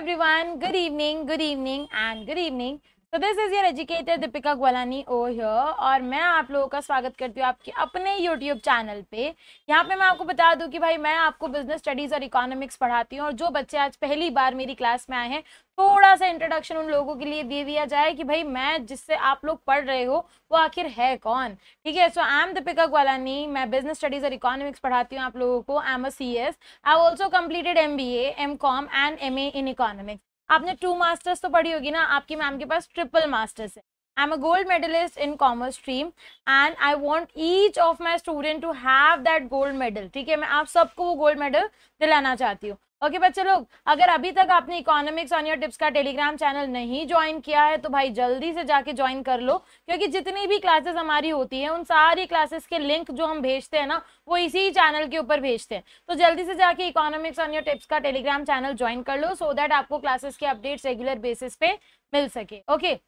everyone, good evening and good evening. So this is your educator Deepika Gwalani over here और मैं आप लोगों का स्वागत करती हूँ आपके अपने YouTube चैनल पे। यहाँ पे मैं आपको बता दूँ कि भाई मैं आपको बिजनेस स्टडीज़ और इकोनॉमिक्स पढ़ाती हूँ और जो बच्चे आज पहली बार मेरी क्लास में आए हैं थोड़ा सा इंट्रोडक्शन उन लोगों के लिए दे दिया जाए कि भाई मैं जिससे आप लोग पढ़ रहे हो वो आखिर है कौन। ठीक है, सो आई एम दीपिका ग्वालानी, मैं बिजनेस स्टडीज़ और इकोनॉमिक्स पढ़ाती हूँ आप लोगों को। आई am a CS, I also completed MBA, MCOM and MA in economics. आपने 2 मास्टर्स तो पढ़ी होगी ना, आपकी मैम के पास ट्रिपल मास्टर्स है। I am a gold medalist in commerce stream and I want each of my student to have that gold medal. ठीक है, मैं आप सबको वो गोल्ड मेडल दिलाना चाहती हूँ। ओके बच्चे लोग, अगर अभी तक आपने इकोनॉमिक्स ऑन योर टिप्स का टेलीग्राम चैनल नहीं ज्वाइन किया है तो भाई जल्दी से जाके ज्वाइन कर लो, क्योंकि जितनी भी क्लासेस हमारी होती हैं उन सारी क्लासेस के लिंक जो हम भेजते हैं ना वो इसी चैनल के ऊपर भेजते हैं। तो जल्दी से जाके इकोनॉमिक्स ऑन योर टिप्स का टेलीग्राम चैनल ज्वाइन कर लो सो दैट आपको क्लासेस के अपडेट्स रेगुलर बेसिस पे मिल सके। ओके,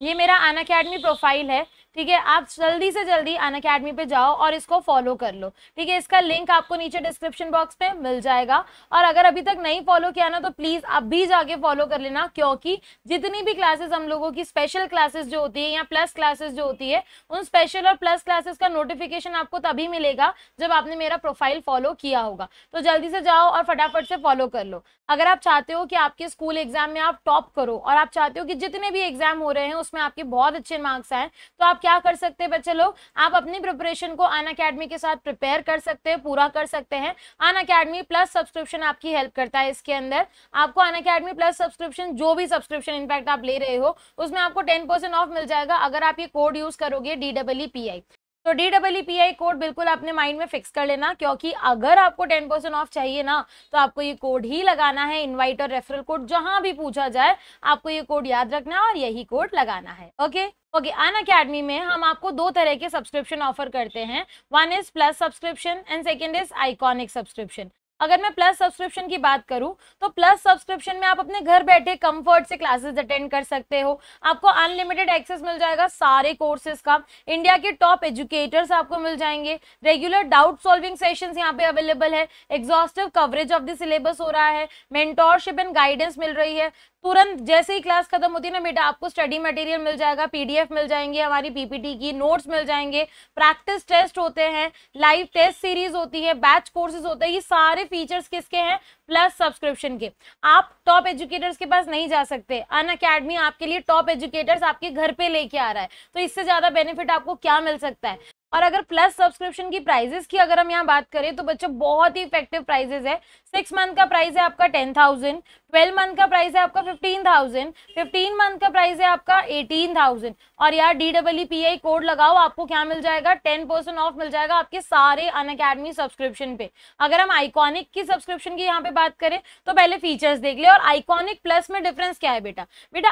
ये मेरा अनअकैडमी प्रोफाइल है। ठीक है, आप जल्दी से जल्दी अनअकैडमी पे जाओ और इसको फॉलो कर लो। ठीक है, इसका लिंक आपको नीचे डिस्क्रिप्शन बॉक्स पे मिल जाएगा और अगर अभी तक नहीं फॉलो किया ना तो प्लीज अभी जाके फॉलो कर लेना, क्योंकि जितनी भी क्लासेस हम लोगों की स्पेशल क्लासेस जो होती है या प्लस क्लासेस जो होती है उन स्पेशल और प्लस क्लासेस का नोटिफिकेशन आपको तभी मिलेगा जब आपने मेरा प्रोफाइल फॉलो किया होगा। तो जल्दी से जाओ और फटाफट से फॉलो कर लो। अगर आप चाहते हो कि आपके स्कूल एग्जाम में आप टॉप करो और आप चाहते हो कि जितने भी एग्जाम हो रहे हैं उसमें आपके बहुत अच्छे मार्क्स आए, तो आप क्या कर सकते हैं बच्चे लोग, आप अपनी प्रिपरेशन को अनअकैडमी के साथ प्रिपेयर कर सकते हैं, पूरा कर सकते हैं। अनअकैडमी प्लस सब्सक्रिप्शन आपकी हेल्प करता है। इसके अंदर आपको अनअकैडमी प्लस सब्सक्रिप्शन, जो भी सब्सक्रिप्शन इनफैक्ट आप ले रहे हो उसमें आपको 10% ऑफ मिल जाएगा अगर आप ये कोड यूज करोगे DEEPI। तो DEEPI कोड बिल्कुल अपने माइंड में फिक्स कर लेना, क्योंकि अगर आपको 10% ऑफ चाहिए ना तो आपको ये कोड ही लगाना है। इनवाइट और रेफरल कोड जहां भी पूछा जाए आपको ये कोड याद रखना है और यही कोड लगाना है। ओके, अनअकैडमी में हम आपको 2 तरह के सब्सक्रिप्शन ऑफर करते हैं। One is plus subscription and second is iconic subscription. अगर मैं प्लस सब्सक्रिप्शन की बात करूं तो प्लस सब्सक्रिप्शन में आप अपने घर बैठे कंफर्ट से क्लासेस अटेंड कर सकते हो। आपको अनलिमिटेड एक्सेस मिल जाएगा सारे कोर्सेज का, इंडिया के टॉप एजुकेटर्स आपको मिल जाएंगे, रेगुलर डाउट सॉल्विंग सेशंस यहाँ पे अवेलेबल है, exhaustive coverage of the syllabus हो रहा है, मेंटोरशिप एंड गाइडेंस मिल रही है। तुरंत जैसे ही क्लास खत्म होती है ना बेटा, आपको स्टडी मटेरियल मिल जाएगा, PDF मिल जाएंगे, हमारी PPT की नोट्स मिल जाएंगे, प्रैक्टिस टेस्ट होते हैं, लाइव टेस्ट सीरीज होती है, बैच कोर्सेज होते हैं। ये सारे फीचर्स किसके हैं? प्लस सब्सक्रिप्शन के। आप टॉप एजुकेटर्स के पास नहीं जा सकते, अनअकैडमी आपके लिए टॉप एजुकेटर्स आपके घर पे लेके आ रहा है, तो इससे ज्यादा बेनिफिट आपको क्या मिल सकता है। और अगर प्लस सब्सक्रिप्शन की प्राइजेस की अगर हम यहाँ बात करें तो बच्चों बहुत ही इफेक्टिव प्राइजेस है। 6 मंथ का प्राइस है आपका 10,000, 12 मंथ का प्राइस है आपका 15,000, 15 मंथ का प्राइस है आपका 18,000। और यार DEEPI कोड लगाओ, आपको क्या मिल जाएगा? 10% ऑफ मिल जाएगा आपके सारे अनअकैडमी सब्सक्रिप्शन पे। अगर हम आइकॉनिक की सब्सक्रिप्शन की यहाँ पे बात करें तो पहले फीचर्स देख ले। और आइकॉनिक प्लस में डिफरेंस क्या है बेटा?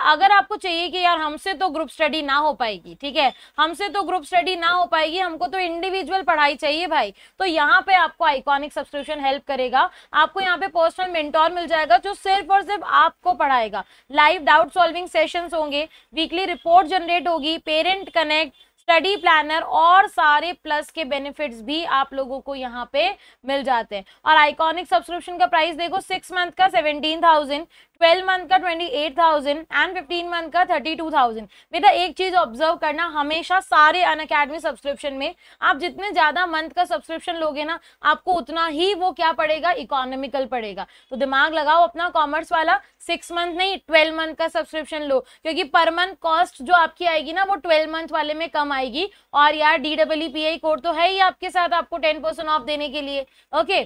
अगर आपको चाहिए कि यार हमसे तो ग्रुप स्टडी ना हो पाएगी, ठीक है, हमसे तो ग्रुप स्टडी ना हो पाएगी, हमको तो इंडिविजुअल पढ़ाई चाहिए भाई, तो यहाँ पे आपको आइकॉनिक सब्सक्रिप्शन हेल्प करेगा। आपको यहाँ पे पर्सनल मेंटोर मिल जाएगा जो सिर्फ और सिर्फ आपको पढ़ाएगा, लाइव डाउट सॉल्विंग सेशंस होंगे, वीकली रिपोर्ट जनरेट होगी, पेरेंट कनेक्ट, स्टडी प्लानर और सारे प्लस के बेनिफिट्स भी आप लोगों को यहाँ पे मिल जाते हैं। और आइकॉनिक सब्सक्रिप्शन का प्राइस देखो, 6 मंथ का 17,000, 12 मंथ का 28,000 एंड 15 मंथ का 32,000। बेटा एक चीज ऑब्जर्व करना, हमेशा सारे अनअकैडमी सब्सक्रिप्शन में आप जितने ज्यादा मंथ का सब्सक्रिप्शन लोगे ना आपको उतना ही वो क्या पड़ेगा? इकोनॉमिकल पड़ेगा। तो दिमाग लगाओ अपना कॉमर्स वाला, 6 मंथ नहीं 12 मंथ का सब्सक्रिप्शन लो, क्योंकि पर मंथ कॉस्ट जो आपकी आएगी ना वो 12 मंथ वाले में कम आएगी। और यार DEEPI कोड तो है ही आपके साथ आपको 10% ऑफ देने के लिए। ओके,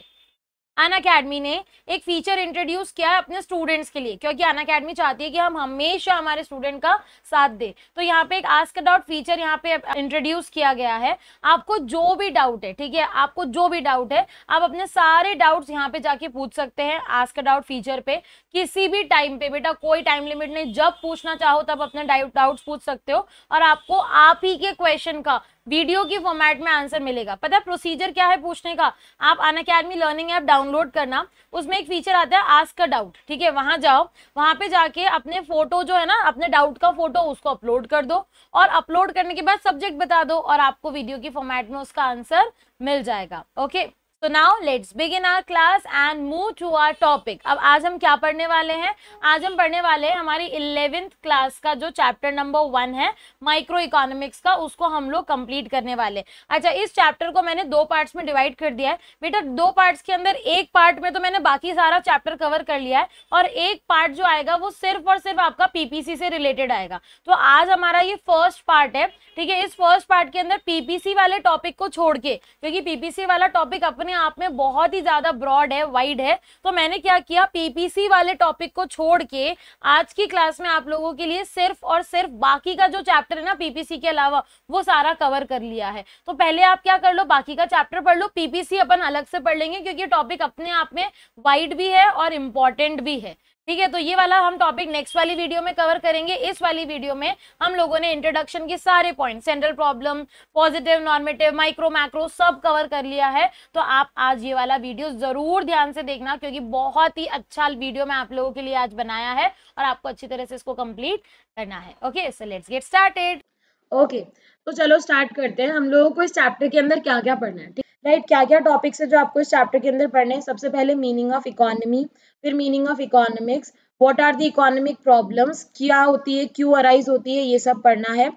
अनअकैडमी ने एक फीचर इंट्रोड्यूस किया है अपने स्टूडेंट्स के लिए, क्योंकि अनअकैडमी चाहती है कि हम हमेशा हमारे स्टूडेंट का साथ दें। तो यहाँ पे एक आस्क अ डाउट फीचर यहाँ पे इंट्रोड्यूस किया गया है। आपको जो भी डाउट है, ठीक है, आपको जो भी डाउट है आप अपने सारे डाउट्स यहाँ पे जाके पूछ सकते हैं आस्क अ डाउट फीचर पे, किसी भी टाइम पे। बेटा कोई टाइम लिमिट नहीं, जब पूछना चाहो तब अपने डाउट्स पूछ सकते हो और आपको आप ही के क्वेश्चन का वीडियो की फॉर्मेट में आंसर मिलेगा। पता है प्रोसीजर क्या है पूछने का? आप अनअकैडमी लर्निंग ऐप डाउनलोड करना, उसमें एक फीचर आता है आस्क अ डाउट, ठीक है, वहां जाओ, वहां पे जाके अपने फोटो जो है ना, अपने डाउट का फोटो उसको अपलोड कर दो और अपलोड करने के बाद सब्जेक्ट बता दो और आपको वीडियो की फॉर्मेट में उसका आंसर मिल जाएगा। Okay, So now let's begin our class and move to our topic. अब आज हम क्या पढ़ने वाले हैं? आज हम पढ़ने वाले हैं हमारी 11th क्लास का जो चैप्टर नंबर 1 है माइक्रो इकोनॉमिक्स का, उसको हम लोग कंप्लीट करने वाले। अच्छा, इस चैप्टर को मैंने 2 पार्ट्स में डिवाइड कर दिया है बेटा। 2 पार्ट्स के अंदर एक पार्ट में तो मैंने बाकी सारा चैप्टर कवर कर लिया है और एक पार्ट जो आएगा वो सिर्फ और सिर्फ आपका पीपीसी से रिलेटेड आएगा। तो आज हमारा ये फर्स्ट पार्ट है, ठीक है। इस फर्स्ट पार्ट के अंदर पीपीसी वाले टॉपिक को छोड़ के, क्योंकि पीपीसी वाला टॉपिक अपने आप में बहुत ही ज्यादा ब्रॉड है, वाइड है, तो मैंने क्या किया, पीपीसी वाले टॉपिक को छोड़ के आज की क्लास में आप लोगों के लिए सिर्फ और सिर्फ बाकी का जो चैप्टर है ना पीपीसी के अलावा, वो सारा कवर कर लिया है। तो पहले आप क्या कर लो, बाकी का चैप्टर पढ़ लो, पीपीसी अपन अलग से पढ़ लेंगे क्योंकि टॉपिक अपने आप में वाइड भी है और इंपॉर्टेंट भी है, ठीक है। तो ये वाला हम टॉपिक नेक्स्ट वाली वीडियो में कवर करेंगे। इस वाली वीडियो में हम लोगों ने इंट्रोडक्शन के सारे point, central problem, positive, normative, micro, macro सब कवर कर लिया है। तो आप आज ये वाला वीडियो जरूर ध्यान से देखना क्योंकि बहुत ही अच्छा वीडियो मैं आप लोगों के लिए आज बनाया है और आपको अच्छी तरह से इसको कंप्लीट करना है। Okay, so let's get started. Okay, तो चलो स्टार्ट करते हैं। हम लोगों को इस चैप्टर के अंदर क्या क्या पढ़ना है, राइट? क्या क्या टॉपिक्स है जो आपको इस चैप्टर के अंदर पढ़ने हैं? सबसे पहले मीनिंग ऑफ इकोनॉमी, फिर meaning of economics, what are the economic problems, क्या होती है, क्यों अराइज होती है, ये सब पढ़ना है।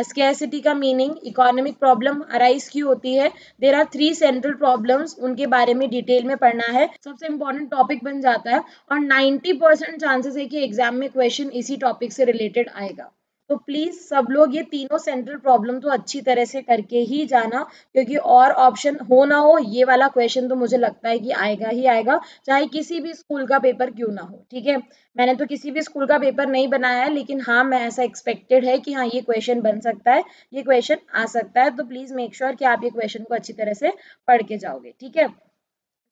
स्कैर्सिटी का मीनिंग, इकोनॉमिक प्रॉब्लम अराइज क्यों होती है, देयर आर 3 सेंट्रल प्रॉब्लम्स, उनके बारे में डिटेल में पढ़ना है। सबसे इंपॉर्टेंट टॉपिक बन जाता है और 90% चांसेस है कि एग्जाम में क्वेश्चन इसी टॉपिक से रिलेटेड आएगा। तो प्लीज सब लोग ये तीनों सेंट्रल प्रॉब्लम तो अच्छी तरह से करके ही जाना, क्योंकि और ऑप्शन हो ना हो ये वाला क्वेश्चन तो मुझे लगता है कि आएगा ही आएगा, चाहे किसी भी स्कूल का पेपर क्यों ना हो, ठीक है। मैंने तो किसी भी स्कूल का पेपर नहीं बनाया है, लेकिन हाँ मैं ऐसा एक्सपेक्टेड है कि हाँ ये क्वेश्चन बन सकता है, ये क्वेश्चन आ सकता है। तो प्लीज मेक श्योर कि आप ये क्वेश्चन को अच्छी तरह से पढ़ के जाओगे, ठीक है।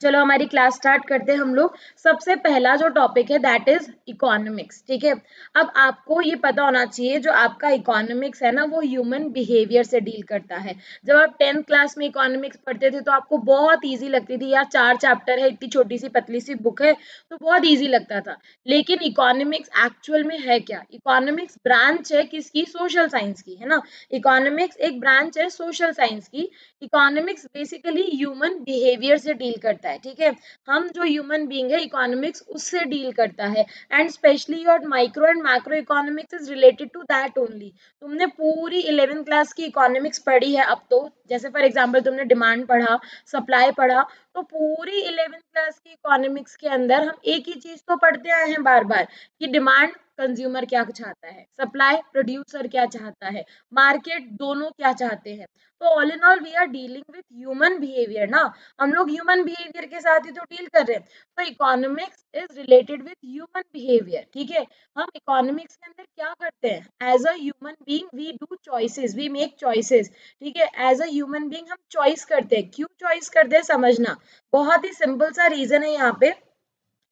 चलो हमारी क्लास स्टार्ट करते हैं हम लोग। सबसे पहला जो टॉपिक है दैट इज इकोनॉमिक्स, ठीक है। अब आपको ये पता होना चाहिए जो आपका इकोनॉमिक्स है ना वो ह्यूमन बिहेवियर से डील करता है। जब आप 10th क्लास में इकोनॉमिक्स पढ़ते थे तो आपको बहुत इजी लगती थी, यार 4 चैप्टर है, इतनी छोटी सी पतली सी बुक है, तो बहुत इजी लगता था। लेकिन इकोनॉमिक्स एक्चुअल में है क्या? इकोनॉमिक्स ब्रांच है किसकी? सोशल साइंस की, है ना। इकोनॉमिक्स एक ब्रांच है सोशल साइंस की। इकोनॉमिक्स बेसिकली ह्यूमन बिहेवियर से डील करता है, ठीक है। हम जो ह्यूमन बीइंग है इकोनॉमिक्स उससे डील करता है, and specially your micro and macro economics is related to that only. तुमने पूरी 11th क्लास की इकोनॉमिक्स पढ़ी है अब तो, जैसे फॉर एग्जांपल तुमने डिमांड पढ़ा, सप्लाई पढ़ा, तो पूरी 11th क्लास की इकोनॉमिक्स के अंदर हम एक ही चीज तो पढ़ते आए हैं बार बार कि डिमांड कंज्यूमर क्या चाहता है, सप्लाई प्रोड्यूसर क्या चाहता है, मार्केट दोनों क्या चाहते हैं। तो all in all we are dealing with human behaviour ना, हम लोग ह्यूमन बिहेवियर के साथ ही तो डील कर रहे हैं। तो economics is related with human behaviour, ठीक है। हम इकोनॉमिक्स के अंदर क्या करते हैं? As a human being we do choices, we make choices, ठीक है। एज अ ह्यूमन बीइंग हम चॉइस करते हैं। क्यों चॉइस करते हैं समझना, बहुत ही सिंपल सा रीजन है यहाँ पे।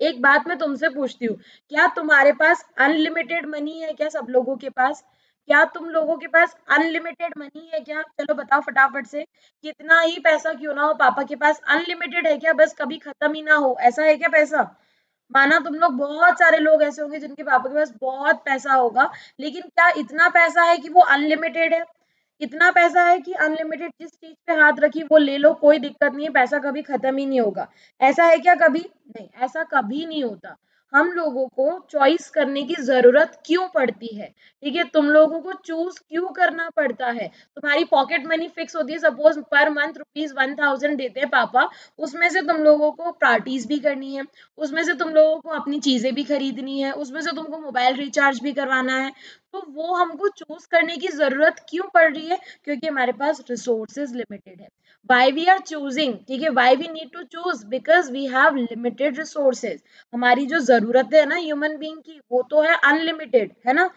एक बात मैं तुमसे पूछती हूँ, क्या तुम्हारे पास अनलिमिटेड मनी है क्या? सब लोगों के पास, क्या तुम लोगों के पास अनलिमिटेड मनी है क्या? चलो बताओ फटाफट से, कितना ही पैसा क्यों ना हो पापा के पास, अनलिमिटेड है क्या? बस कभी खत्म ही ना हो, ऐसा है क्या पैसा? माना तुम लोग, बहुत सारे लोग ऐसे होंगे जिनके पापा के पास बहुत पैसा होगा, लेकिन क्या इतना पैसा है कि वो अनलिमिटेड है? इतना पैसा है कि अनलिमिटेड जिस चीज पे हाथ रखी वो ले लो, कोई दिक्कत नहीं है, पैसा कभी खत्म ही नहीं होगा, ऐसा है क्या? कभी नहीं, ऐसा कभी नहीं होता। हम लोगों को चॉइस करने की जरूरत क्यों पड़ती है, ठीक है। तुम लोगों को चूज क्यों करना पड़ता है? तुम्हारी पॉकेट मनी फिक्स होती है, सपोज पर मंथ ₹1000 देते हैं पापा, उसमें से तुम लोगों को पार्टीज भी करनी है, उसमें से तुम लोगों को अपनी चीजें भी खरीदनी है, उसमें से तुमको मोबाइल रिचार्ज भी करवाना है, तो वो हमको चूज करने की जरूरत क्यों पड़ रही है? क्योंकि हमारे पास रिसोर्सेज लिमिटेड है। वाई वी आर चूजिंग, ठीक है, why we need to choose, because we have limited resources. हमारी जो जरूरतें है ना ह्यूमन बीइंग की, वो तो है अनलिमिटेड, है ना।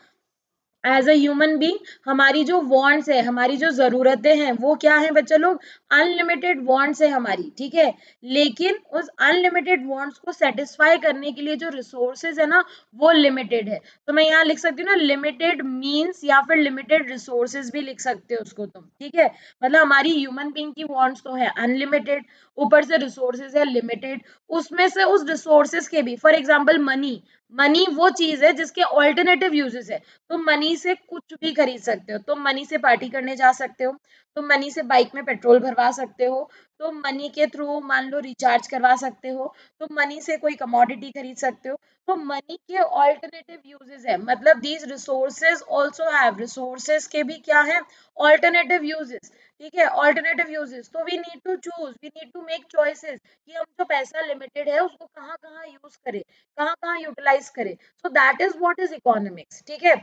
एज अ ह्यूमन बीइंग हमारी जो वांट्स है, हमारी जो जरूरतें हैं, वो क्या है बच्चे लोग? अनलिमिटेड वांट्स है हमारी, ठीक है। लेकिन उस अनलिमिटेड वांट्स को सेटिस्फाई करने के लिए जो रिसोर्सेज है ना वो लिमिटेड है। तो मैं यहाँ लिख सकती हूँ ना लिमिटेड मीन्स, या फिर लिमिटेड रिसोर्सेज भी लिख सकते हो उसको तुम, ठीक है। मतलब हमारी ह्यूमन बीइंग की वांट्स तो है अनलिमिटेड, ऊपर से रिसोर्सेज है लिमिटेड, उसमें से उस रिसोर्सेज के भी, फॉर एग्जाम्पल मनी, मनी वो चीज है जिसके ऑल्टरनेटिव यूजेस है। तुम मनी से कुछ भी खरीद सकते हो, तुम मनी से पार्टी करने जा सकते हो, तुम मनी से बाइक में पेट्रोल भरवा सकते हो, तो मनी के थ्रू मान लो रिचार्ज करवा सकते हो, तो मनी से कोई कमोडिटी खरीद सकते हो। तो मनी के ऑल्टरनेटिव यूजेस है, मतलब these resources also have, resources के भी क्या है, ऑल्टरनेटिव यूजेस। ठीक है, ऑल्टरनेटिव यूजेस, तो we need to choose, we need to make choices कि हम जो पैसा लिमिटेड है उसको कहाँ कहाँ यूज करें, कहाँ कहाँ यूटिलाइज करें। सो that is what is economics. ठीक है,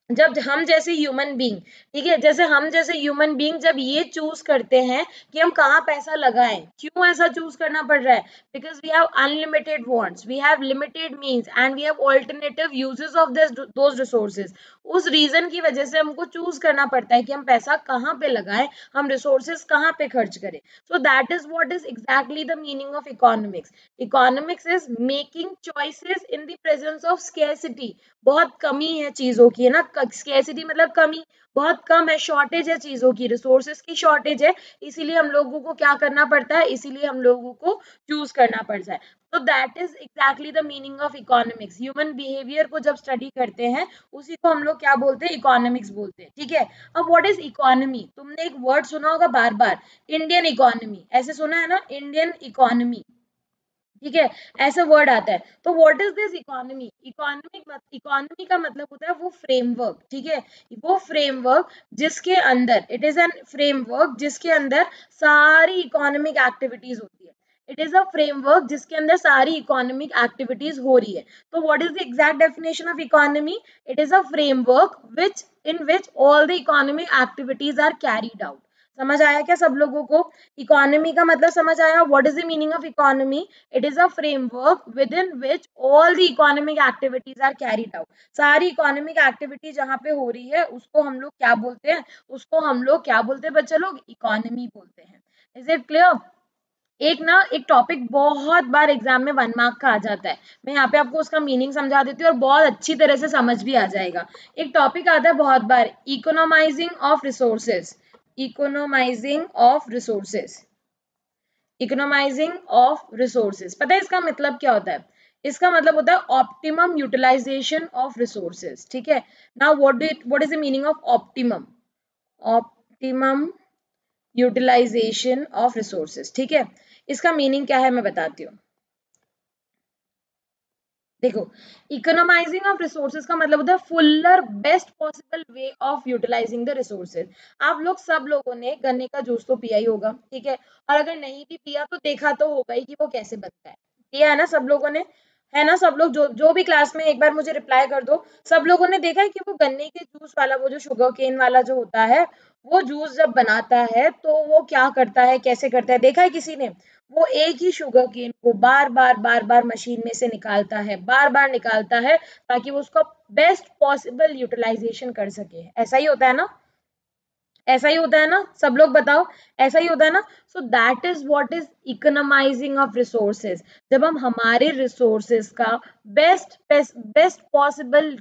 जब हम जैसे ह्यूमन बीइंग, ठीक है, जैसे हम जैसे ह्यूमन बीइंग जब ये चूज करते हैं कि हम कहाँ पैसा लगाएं, क्यों ऐसा चूज करना पड़ रहा है, because we have unlimited wants, we have limited means and we have alternative uses of this those resources. उस रीजन की वजह से हमको चूज करना पड़ता है कि हम पैसा कहाँ पे लगाएं, हम रिसोर्सेज कहाँ पे खर्च करें। सो that is what is exactly the meaning of economics. Economics is making choices in the presence of scarcity. बहुत कमी है चीजों की, है ना, स्केर्सिटी मतलब कमी, बहुत कम है, शॉर्टेज है चीजों की, रिसोर्सेज की शॉर्टेज है, इसीलिए हम लोगों को क्या करना पड़ता है, इसीलिए हम लोगों को चूज करना पड़ता है। तो that is exactly the meaning of economics. Human behaviour को जब स्टडी करते हैं उसी को हम लोग क्या बोलते हैं, इकोनॉमिक्स बोलते हैं। ठीक है, अब व्हाट इज इकोनॉमी, तुमने एक वर्ड सुना होगा बार बार, इंडियन इकोनॉमी, ऐसे सुना है ना, इंडियन इकोनॉमी। ठीक है, ऐसा वर्ड आता है। तो what is this economy, economy का मतलब होता है वो फ्रेमवर्क। ठीक है, वो फ्रेमवर्क जिसके अंदर, इट इज एन फ्रेमवर्क जिसके अंदर सारी इकोनॉमिक एक्टिविटीज होती है। इट इज अ फ्रेमवर्क जिसके अंदर सारी इकोनॉमिक एक्टिविटीज हो रही है। तो what is the exact definition of economy, it is a framework which in which all the economic activities are carried out. समझ आया क्या सब लोगों को, इकोनॉमी का मतलब समझ आया, what is the meaning of economy, it is a framework within which all the economic activities are carried out। सारी इकोनॉमिक एक्टिविटी जहाँ पे हो रही है उसको हम लोग क्या बोलते हैं, उसको हम लोग क्या बोलते हैं बच्चे लोग, इकोनॉमी बोलते हैं। Is it clear. एक ना एक टॉपिक बहुत बार एग्जाम में 1 मार्क का आ जाता है, मैं यहाँ पे आपको उसका मीनिंग समझा देती हूँ और बहुत अच्छी तरह से समझ भी आ जाएगा। एक टॉपिक आता है बहुत बार, economising of resources, economising of resources, economising of resources. पता है इसका मतलब क्या होता है, इसका मतलब होता है ऑप्टिमम यूटिलाइजेशन ऑफ रिसोर्सेज। ठीक है, now what is the meaning of optimum, optimum utilisation of resources. ठीक है, इसका मीनिंग क्या है मैं बताती हूँ। देखो, इकोनोमाइजिंग ऑफ रिसोर्सेज का मतलब होता है fuller best possible way of utilizing the resources. आप लोग सब लोगों ने गन्ने का जूस तो पिया ही होगा, ठीक है, और अगर नहीं भी पिया तो देखा तो होगा ही कि वो कैसे बनता है, पिया है ना सब लोगों ने, है ना, सब लोग जो जो भी क्लास में, एक बार मुझे रिप्लाई कर दो, सब लोगों ने देखा है कि वो गन्ने के जूस वाला, वो जो शुगर केन वाला जो होता है, वो जूस जब बनाता है तो वो क्या करता है, कैसे करता है, देखा है किसी ने, वो एक ही शुगर केन को बार बार मशीन में से निकालता है, बार बार निकालता है ताकि वो उसका बेस्ट पॉसिबल यूटिलाइजेशन कर सके। ऐसा ही होता है ना, ऐसा ही होता है ना, सब लोग बताओ, ऐसा ही होता है ना। So that is what is economising of resources. जब हम हमारे रिसोर्सेज का बेस्ट पॉसिबल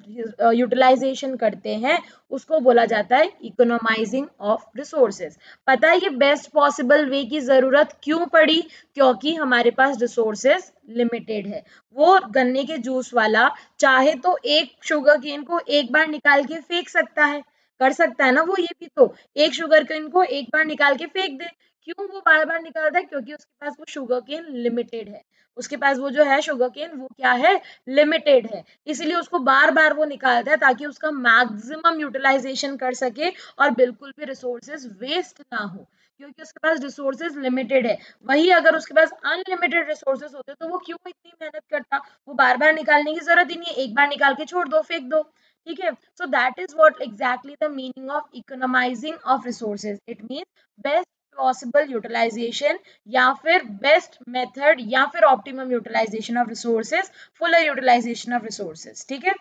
यूटिलाइजेशन करते हैं उसको बोला जाता है इकोनोमाइजिंग ऑफ रिसोर्सेज। पता है ये बेस्ट पॉसिबल वे की जरूरत क्यों पड़ी, क्योंकि हमारे पास रिसोर्सेज लिमिटेड है। वो गन्ने के जूस वाला चाहे तो एक शुगर केन को एक बार निकाल के फेंक सकता है, कर सकता है ना वो, ये भी तो एक शुगर केन को एक बार निकाल के फेंक दे, क्यों वो बार बार निकालता है, क्योंकि उसके पास वो शुगर केन लिमिटेड है, उसके पास वो जो है शुगर केन वो क्या है, लिमिटेड है, इसलिए उसको बार बार वो निकालता है ताकि उसका मैक्सिमम यूटिलाइजेशन कर सके और बिल्कुल भी रिसोर्सेज वेस्ट ना हो, क्योंकि उसके पास रिसोर्सेज लिमिटेड है। वही अगर उसके पास अनलिमिटेड रिसोर्सेज होते तो वो क्यों इतनी मेहनत करता, वो बार बार निकालने की जरूरत ही नहीं है, एक बार निकाल के छोड़ दो, फेंक दो। ठीक है, so that is what exactly the meaning of economising of resources. It means best possible utilisation या फिर बेस्ट मेथड या फिर optimum utilisation of resources, fuller utilisation of resources. ठीक है,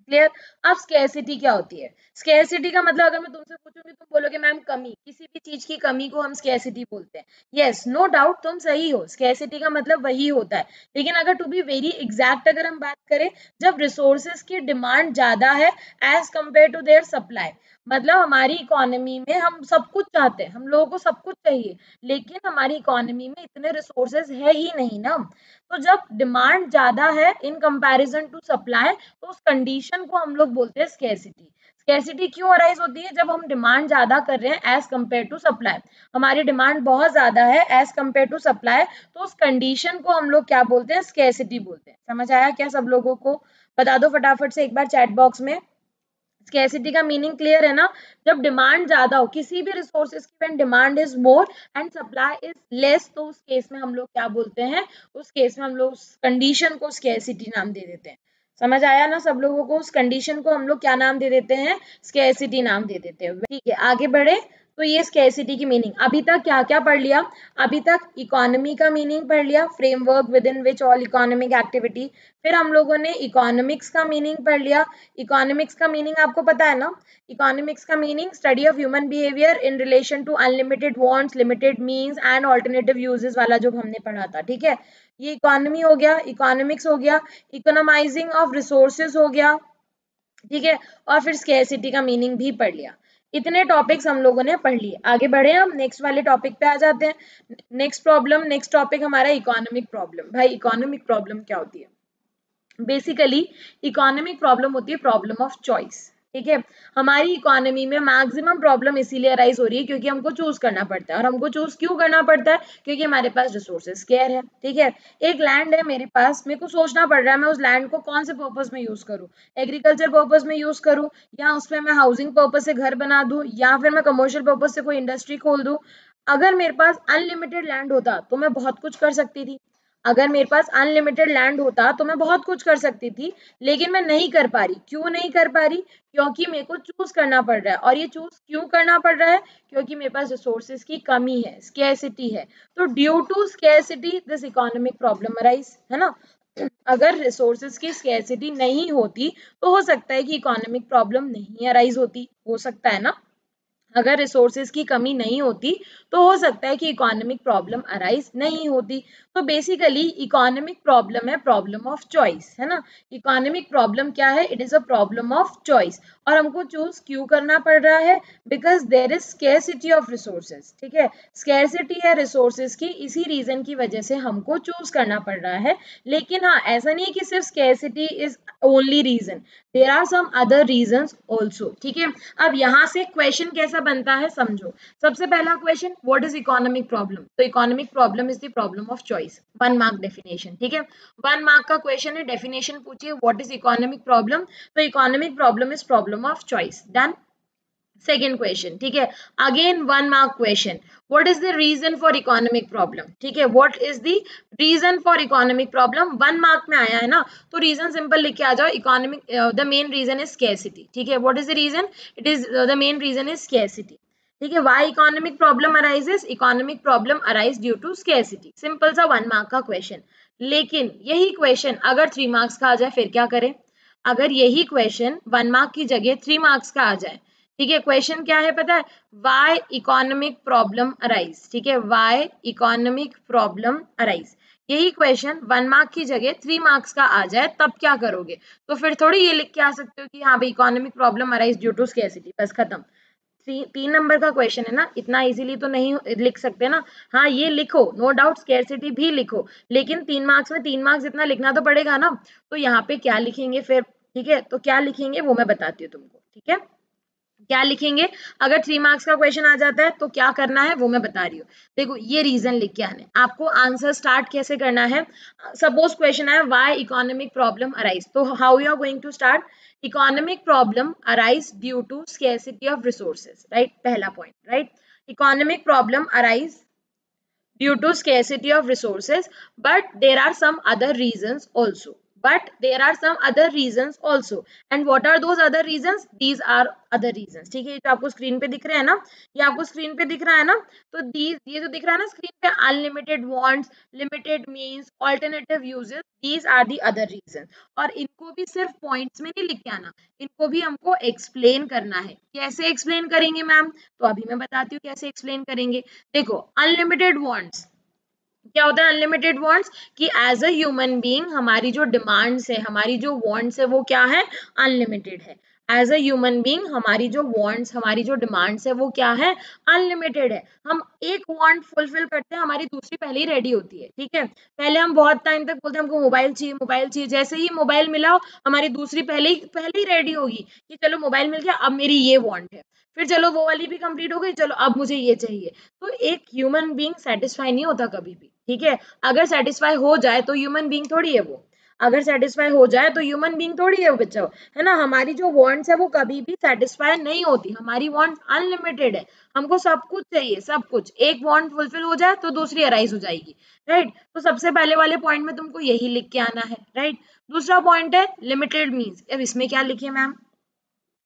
क्लियर। अब स्केर्सिटी क्या होती है, स्केर्सिटी का मतलब अगर मैं तुमसे पूछूंगी तुम बोलोगे मैम कमी, किसी भी चीज की कमी को हम स्केर्सिटी बोलते हैं। यस, नो डाउट तुम सही हो, स्केर्सिटी का मतलब वही होता है, लेकिन अगर टू बी वेरी एग्जैक्ट अगर हम बात करें, जब रिसोर्सेज की डिमांड ज्यादा है as compare to their supply, मतलब हमारी इकोनॉमी में हम सब कुछ चाहते हैं, हम लोगों को सब कुछ चाहिए, लेकिन हमारी इकोनॉमी में इतने रिसोर्सेज है ही नहीं ना। तो जब डिमांड ज्यादा है इन कंपैरिजन टू सप्लाई, तो उस कंडीशन को हम लोग बोलते हैं स्कैरसिटी। स्कैरसिटी क्यों अराइज होती है? जब हम डिमांड ज्यादा कर रहे हैं एज कम्पेयर टू सप्लाई, हमारी डिमांड बहुत ज्यादा है एज कम्पेयर टू सप्लाई, तो उस कंडीशन को हम लोग क्या बोलते हैं? स्कैरसिटी बोलते हैं। समझ आया क्या सब लोगों को? बता दो फटाफट से एक बार चैट बॉक्स में। स्कैरसिटी का मीनिंग क्लियर है ना? जब डिमांड ज्यादा हो किसी भी रिसोर्सेज की, when demand is more and supply is less, तो उस केस में हम लोग क्या बोलते हैं? उस केस में हम लोग उस कंडीशन को स्कैरसिटी नाम दे देते हैं। समझ आया ना सब लोगों को? उस कंडीशन को हम लोग क्या नाम दे देते हैं? स्कैरसिटी नाम दे देते हैं। ठीक है, आगे बढ़े। तो ये स्कैरसिटी की मीनिंग। अभी तक क्या क्या पढ़ लिया? अभी तक इकोनॉमी का मीनिंग पढ़ लिया, framework within which all economic activity. फिर हम लोगों ने इकोनॉमिक्स का मीनिंग पढ़ लिया। इकोनॉमिक्स का मीनिंग आपको पता है ना? इकोनॉमिक्स का meaning study of human behaviour in relation to unlimited wants, limited means and alternative uses वाला जो हमने पढ़ा था। ठीक है, ये इकोनॉमी हो गया, इकोनॉमिक्स हो गया, इकोनॉमाइजिंग ऑफ रिसोर्सेज हो गया। ठीक है, और फिर स्कैरसिटी का मीनिंग भी पढ़ लिया। इतने टॉपिक्स हम लोगों ने पढ़ लिए। आगे बढ़े हम नेक्स्ट वाले टॉपिक पे आ जाते हैं। नेक्स्ट प्रॉब्लम, नेक्स्ट टॉपिक हमारा इकोनॉमिक प्रॉब्लम। भाई इकोनॉमिक प्रॉब्लम क्या होती है? बेसिकली इकोनॉमिक प्रॉब्लम होती है प्रॉब्लम ऑफ चॉइस। ठीक है, हमारी इकोनॉमी में मैक्सिमम प्रॉब्लम इसीलिए अराइज हो रही है क्योंकि हमको चूज करना पड़ता है। और हमको चूज क्यों करना पड़ता है? क्योंकि हमारे पास रिसोर्सेज स्केयर है। ठीक है, एक लैंड है मेरे पास, मेरे को सोचना पड़ रहा है मैं उस लैंड को कौन से पर्पज में यूज करूँ। एग्रीकल्चर पर्पज में यूज करूँ, या उसमें मैं हाउसिंग पर्पज से घर बना दूं, या फिर मैं कमर्शियल पर्पज से कोई इंडस्ट्री खोल दूं। अगर मेरे पास अनलिमिटेड लैंड होता तो मैं बहुत कुछ कर सकती थी। अगर मेरे पास अनलिमिटेड लैंड होता तो मैं बहुत कुछ कर सकती थी, लेकिन मैं नहीं कर पा रही। क्यों नहीं कर पा रही? क्योंकि मेरे को चूज करना पड़ रहा है। और ये चूज क्यों करना पड़ रहा है? क्योंकि मेरे पास रिसोर्सेज की कमी है, स्कैरसिटी है। तो due to scarcity this economic problem arise, है ना? अगर रिसोर्सेज की स्कैरसिटी नहीं होती तो हो सकता है कि इकोनॉमिक प्रॉब्लम नहीं अराइज होती, हो सकता है ना? अगर रिसोर्सेज की कमी नहीं होती तो हो सकता है कि इकोनॉमिक प्रॉब्लम अराइज नहीं होती। तो बेसिकली इकोनॉमिक प्रॉब्लम है प्रॉब्लम ऑफ चॉइस, है ना? इकोनॉमिक प्रॉब्लम क्या है? It is a problem of choice. और हमको चूज क्यों करना पड़ रहा है? Because there is scarcity of resources. ठीक है, स्कैरसिटी है रिसोर्सेज की, इसी रीजन की वजह से हमको चूज करना पड़ रहा है। लेकिन हाँ, ऐसा नहीं है कि सिर्फ scarcity is only reason, there are some other reasons also. ठीक है, अब यहाँ से क्वेश्चन कैसा बनता है समझो। सबसे पहला question, what is economic problem? तो economic problem is the problem of choice. 1 mark definition. ठीक है, 1 मार्क का क्वेश्चन है, डेफिनेशन पूछिए व्हाट इज इकोनॉमिक प्रॉब्लम। तो economic problem is problem of choice. Done. Second question, ठीक है, again 1 mark question, what is the reason for economic problem? ठीक है, what is the reason for economic problem? 1 mark में आया है ना, तो रीजन सिंपल लिख के आ जाओ, economic the main reason is scarcity. ठीक है, what is the reason? It is the main reason is scarcity. ठीक है, why economic problem arises? Economic problem arise due to scarcity. Simple सा 1 मार्क का क्वेश्चन। लेकिन यही क्वेश्चन अगर 3 marks का आ जाए फिर क्या करें? अगर यही क्वेश्चन 1 मार्क की जगह 3 मार्क्स का आ जाए, ठीक है, क्वेश्चन क्या है पता है? Why economic problem arise. ठीक है, वाई इकोनॉमिक प्रॉब्लम अराइज। यही क्वेश्चन 1 मार्क की जगह 3 मार्क्स का आ जाए तब क्या करोगे? तो फिर थोड़ी ये लिख के आ सकते हो कि हाँ भाई economic problem arise due to scarcity, बस खत्म। 3 नंबर का क्वेश्चन है ना, इतना इजीली तो नहीं लिख सकते ना। हाँ, ये लिखो, नो डाउट स्कैरसिटी भी लिखो, लेकिन 3 मार्क्स में 3 मार्क्स इतना लिखना तो पड़ेगा ना। तो यहाँ पे क्या लिखेंगे फिर? ठीक है, तो क्या लिखेंगे वो मैं बताती हूँ तुमको। ठीक है, क्या लिखेंगे? अगर 3 मार्क्स का क्वेश्चन आ जाता है तो क्या करना है वो मैं बता रही हूँ। देखो, ये रीजन लिख के आने, आपको आंसर स्टार्ट कैसे करना है? सपोज क्वेश्चन है व्हाई इकोनॉमिक प्रॉब्लम अराइज, तो how you are going to start? Economic problem arise due to scarcity of resources, right? पहला point, right? Economic problem arise due to scarcity of resources, but there are some other reasons also. But there are some other reasons also. And what are those other reasons? These are other reasons. ठीक है, ये जो आपको screen पे दिख रहे हैं ना, ये आपको स्क्रीन पे दिख रहा है ना, तो ये जो दिख रहा है ना स्क्रीन पे, unlimited wants, limited means, alternative uses, these are the other reason. और इनको भी सिर्फ पॉइंट्स में नहीं लिख के आना, इनको भी हमको एक्सप्लेन करना है। कैसे एक्सप्लेन करेंगे मैम? तो अभी मैं बताती हूँ कैसे एक्सप्लेन करेंगे। देखो, अनलिमिटेड वांट्स क्या होता है? अनलिमिटेड वांट्स कि एज अ ह्यूमन बीइंग हमारी जो डिमांड्स है, हमारी जो वांट्स है वो क्या है? अनलिमिटेड है। एज अ ह्यूमन बीइंग हमारी जो वांट्स, हमारी जो डिमांड्स है वो क्या है, अनलिमिटेड है। हम एक वांट फुलफिल करते हैं, हमारी दूसरी पहले ही रेडी होती है, ठीक है। पहले हम बहुत टाइम तक बोलते हैं हमको मोबाइल चाहिए, मोबाइल चाहिए, जैसे ही मोबाइल मिला हमारी दूसरी पहले ही रेडी होगी कि चलो मोबाइल मिल गया, अब मेरी ये वांट है, फिर चलो वो वाली भी कंप्लीट हो गई, चलो अब मुझे ये चाहिए। तो एक ह्यूमन बीइंग सेटिस्फाई नहीं होता कभी भी, ठीक है। अगर सेटिस्फाई हो जाए तो ह्यूमन बीइंग थोड़ी है वो, अगर सेटिस्फाई हो जाए तो ह्यूमन बीइंग थोड़ी है बच्चों, है ना। हमारी जो वांट्स है वो कभी भी सेटिस्फाई नहीं होती, हमारी वांट्स अनलिमिटेड है, हमको सब कुछ चाहिए, सब कुछ। एक वांट फुलफिल हो जाए तो दूसरी अराइज हो जाएगी, राइट। तो सबसे पहले वाले पॉइंट में तुमको यही लिख के आना है, राइट। दूसरा पॉइंट है लिमिटेड मीन्स। अब इसमें क्या लिखिए मैम,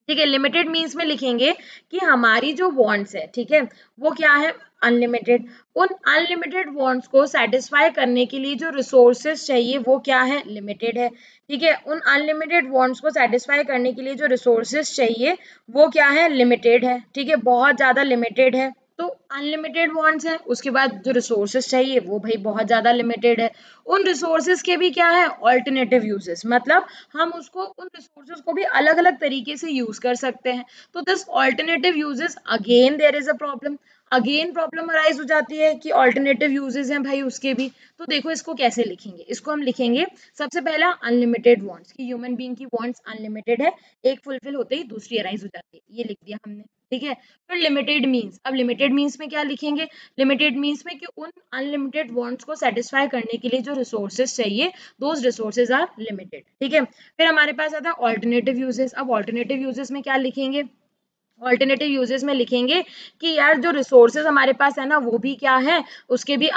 ठीक है, लिमिटेड मीन्स में लिखेंगे कि हमारी जो वांट्स है, ठीक है, वो क्या है, अनलिमिटेड। उन अनलिमिटेड वांट्स को सेटिस्फाई करने के लिए जो रिसोर्सेज चाहिए वो क्या है, लिमिटेड है, ठीक है। उन अनलिमिटेड वांट्स को सेटिस्फाई करने के लिए जो रिसोर्सेज चाहिए वो क्या है, लिमिटेड है, ठीक है, बहुत ज्यादा लिमिटेड है। तो अनलिमिटेड वांट्स है, उसके बाद जो रिसोर्सेज चाहिए वो भाई बहुत ज्यादा लिमिटेड है। उन रिसोर्सेज के भी क्या है, ऑल्टरनेटिव यूजेस, मतलब हम उसको उन रिसोर्सेज को भी अलग अलग तरीके से यूज कर सकते हैं। तो this alternative uses, again there is a problem, again problem arise हो जाती है कि ऑल्टरनेटिव यूजेस हैं भाई उसके भी। तो देखो इसको कैसे लिखेंगे, इसको हम लिखेंगे सबसे पहला अनलिमिटेड वांट्स, कि ह्यूमन बीइंग की वांट्स अनलिमिटेड है, एक फुलफिल होते ही दूसरी अराइज हो जाती है, ये लिख दिया हमने, ठीक है। फिर लिमिटेड मीन्स, अब लिमिटेड मीन्स में क्या लिखेंगे, लिमिटेड मीन्स में कि उन अनलिमिटेड वांट्स को सेटिस्फाई करने के लिए जो रिसोर्सेज चाहिए दोज रिसोर्सेज आर लिमिटेड, ठीक है। फिर हमारे पास आता है ऑल्टरनेटिव यूजेस। अब ऑल्टरनेटिव यूजेस में क्या लिखेंगे, ऑल्टरनेटिव यूजेस में लिखेंगे कि यार जो रिसोर्सेज हमारे पास है ना वो भी क्या है, उसके भी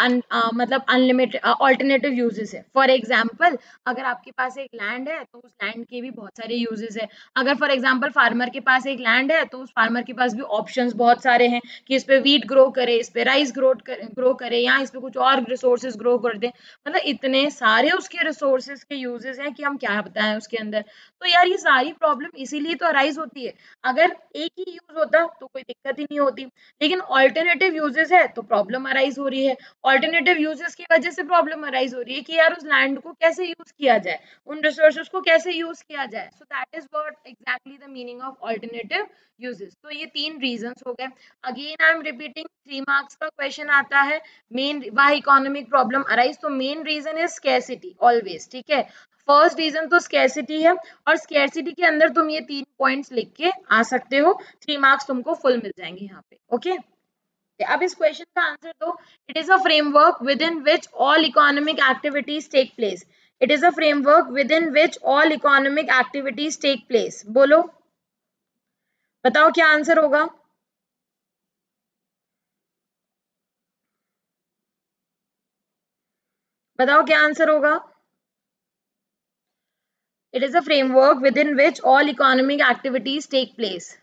मतलब अनलिमिटेड ऑल्टरनेटिव यूजेस है। फॉर एग्जांपल अगर आपके पास एक लैंड है तो उस लैंड के भी बहुत सारे यूजेस है। अगर फॉर एग्जांपल फार्मर के पास एक लैंड है तो उस फार्मर के पास भी ऑप्शंस बहुत सारे हैं कि इस पे वीट ग्रो करे, इस पे राइस ग्रो करे, या इस पे कुछ और रिसोर्सेज ग्रो कर दे। मतलब इतने सारे उसके रिसोर्सेज के यूजेस हैं कि हम क्या बताएं उसके अंदर। तो यार ये सारी प्रॉब्लम इसीलिए तो अराइज होती है। अगर एक ही यूज होता तो कोई दिक्कत ही नहीं होती, लेकिन ऑल्टरनेटिव यूजेस है तो प्रॉब्लम अराइज हो रही है। ऑल्टरनेटिव यूजेस की वजह से प्रॉब्लम अराइज हो रही है कि यार उस लैंड को कैसे यूज किया जाए, उन रिसोर्सेज को कैसे यूज किया जाए। So that is what exactly the meaning of alternative uses. तो ये तीन रीजंस हो गए। Again I am repeating, 3 marks का क्वेश्चन आता है, main why economic problem arise. तो main reason is scarcity always, ठीक है। फर्स्ट रीजन तो स्कैरसिटी है, और स्कैरसिटी के अंदर तुम ये 3 पॉइंट्स लिख के आ सकते हो, 3 मार्क्स तुमको फुल मिल जाएंगे यहाँ पे, ओके। अब इस क्वेश्चन का आंसर दो। It is a framework within which all economic activities take place. It is a framework within which all economic activities take place. बोलो, बताओ क्या आंसर होगा। बताओ क्या आंसर होगा। It is a framework within which all economic activities take place.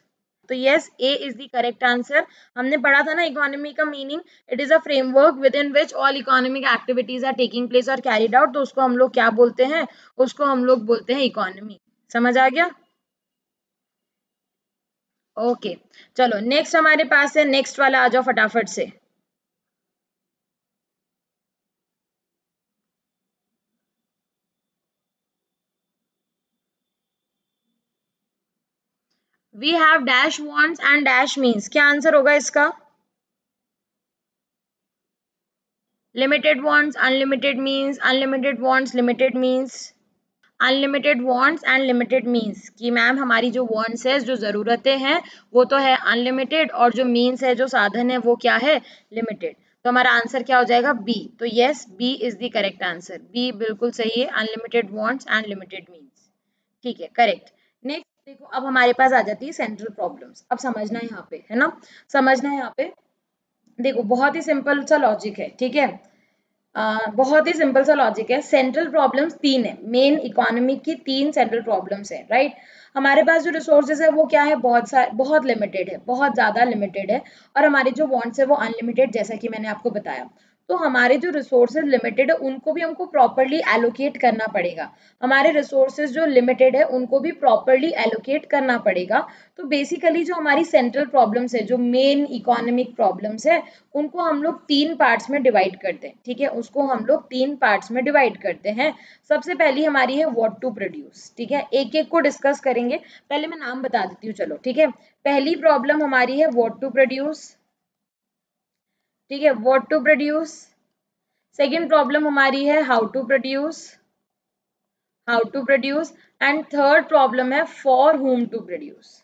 तो yes, A is the correct answer. हमने पढ़ा था ना इकोनॉमी का meaning, it is a framework within which all economic activities are taking place और carried out. तो उसको हम लोग क्या बोलते हैं, उसको हम लोग बोलते हैं इकोनॉमी। समझ आ गया, ओके। चलो नेक्स्ट हमारे पास है, नेक्स्ट वाला आ जाओ फटाफट से। We have dash wants and dash means. क्या आंसर होगा इसका, limited wants, unlimited means, unlimited wants, limited means. Unlimited wants and limited means कि मैम हमारी जो वांट्स है, जो ज़रूरतें हैं वो तो है अनलिमिटेड, और जो मीन्स है, जो साधन है वो क्या है, लिमिटेड। तो हमारा आंसर क्या हो जाएगा, बी। तो yes, B is the correct answer, B बिल्कुल सही है, unlimited wants and limited means, ठीक है, करेक्ट। नेक्स्ट देखो, अब हमारे पास आ जाती है सेंट्रल प्रॉब्लम्स। अब समझना है यहाँ पे, है ना, समझना है यहाँ पे। देखो बहुत ही सिंपल सा लॉजिक है, ठीक है। बहुत ही सिंपल सा लॉजिक है। सेंट्रल प्रॉब्लम्स 3 है, मेन इकोनॉमी की 3 सेंट्रल प्रॉब्लम्स है, राइट। हमारे पास जो रिसोर्सेज है वो क्या है, बहुत लिमिटेड है, बहुत ज़्यादा लिमिटेड है, और हमारी जो वांट्स है वो अनलिमिटेड, जैसा कि मैंने आपको बताया। तो हमारे जो रिसोर्सेज लिमिटेड है उनको भी हमको प्रॉपरली एलोकेट करना पड़ेगा। हमारे रिसोर्सेज जो लिमिटेड है उनको भी प्रॉपरली एलोकेट करना पड़ेगा। तो बेसिकली जो हमारी सेंट्रल प्रॉब्लम्स है, जो मेन इकोनॉमिक प्रॉब्लम्स है, उनको हम लोग 3 पार्ट्स में डिवाइड करते हैं। ठीक है, उसको हम लोग 3 पार्ट्स में डिवाइड करते हैं। सबसे पहली हमारी है व्हाट टू प्रोड्यूस। ठीक है, एक एक को डिस्कस करेंगे। पहले मैं नाम बता देती हूँ, चलो। ठीक है, पहली प्रॉब्लम हमारी है व्हाट टू प्रोड्यूस। ठीक है, what to produce. Second problem हमारी है how to produce, how to produce. And third problem है फॉर whom टू प्रोड्यूस।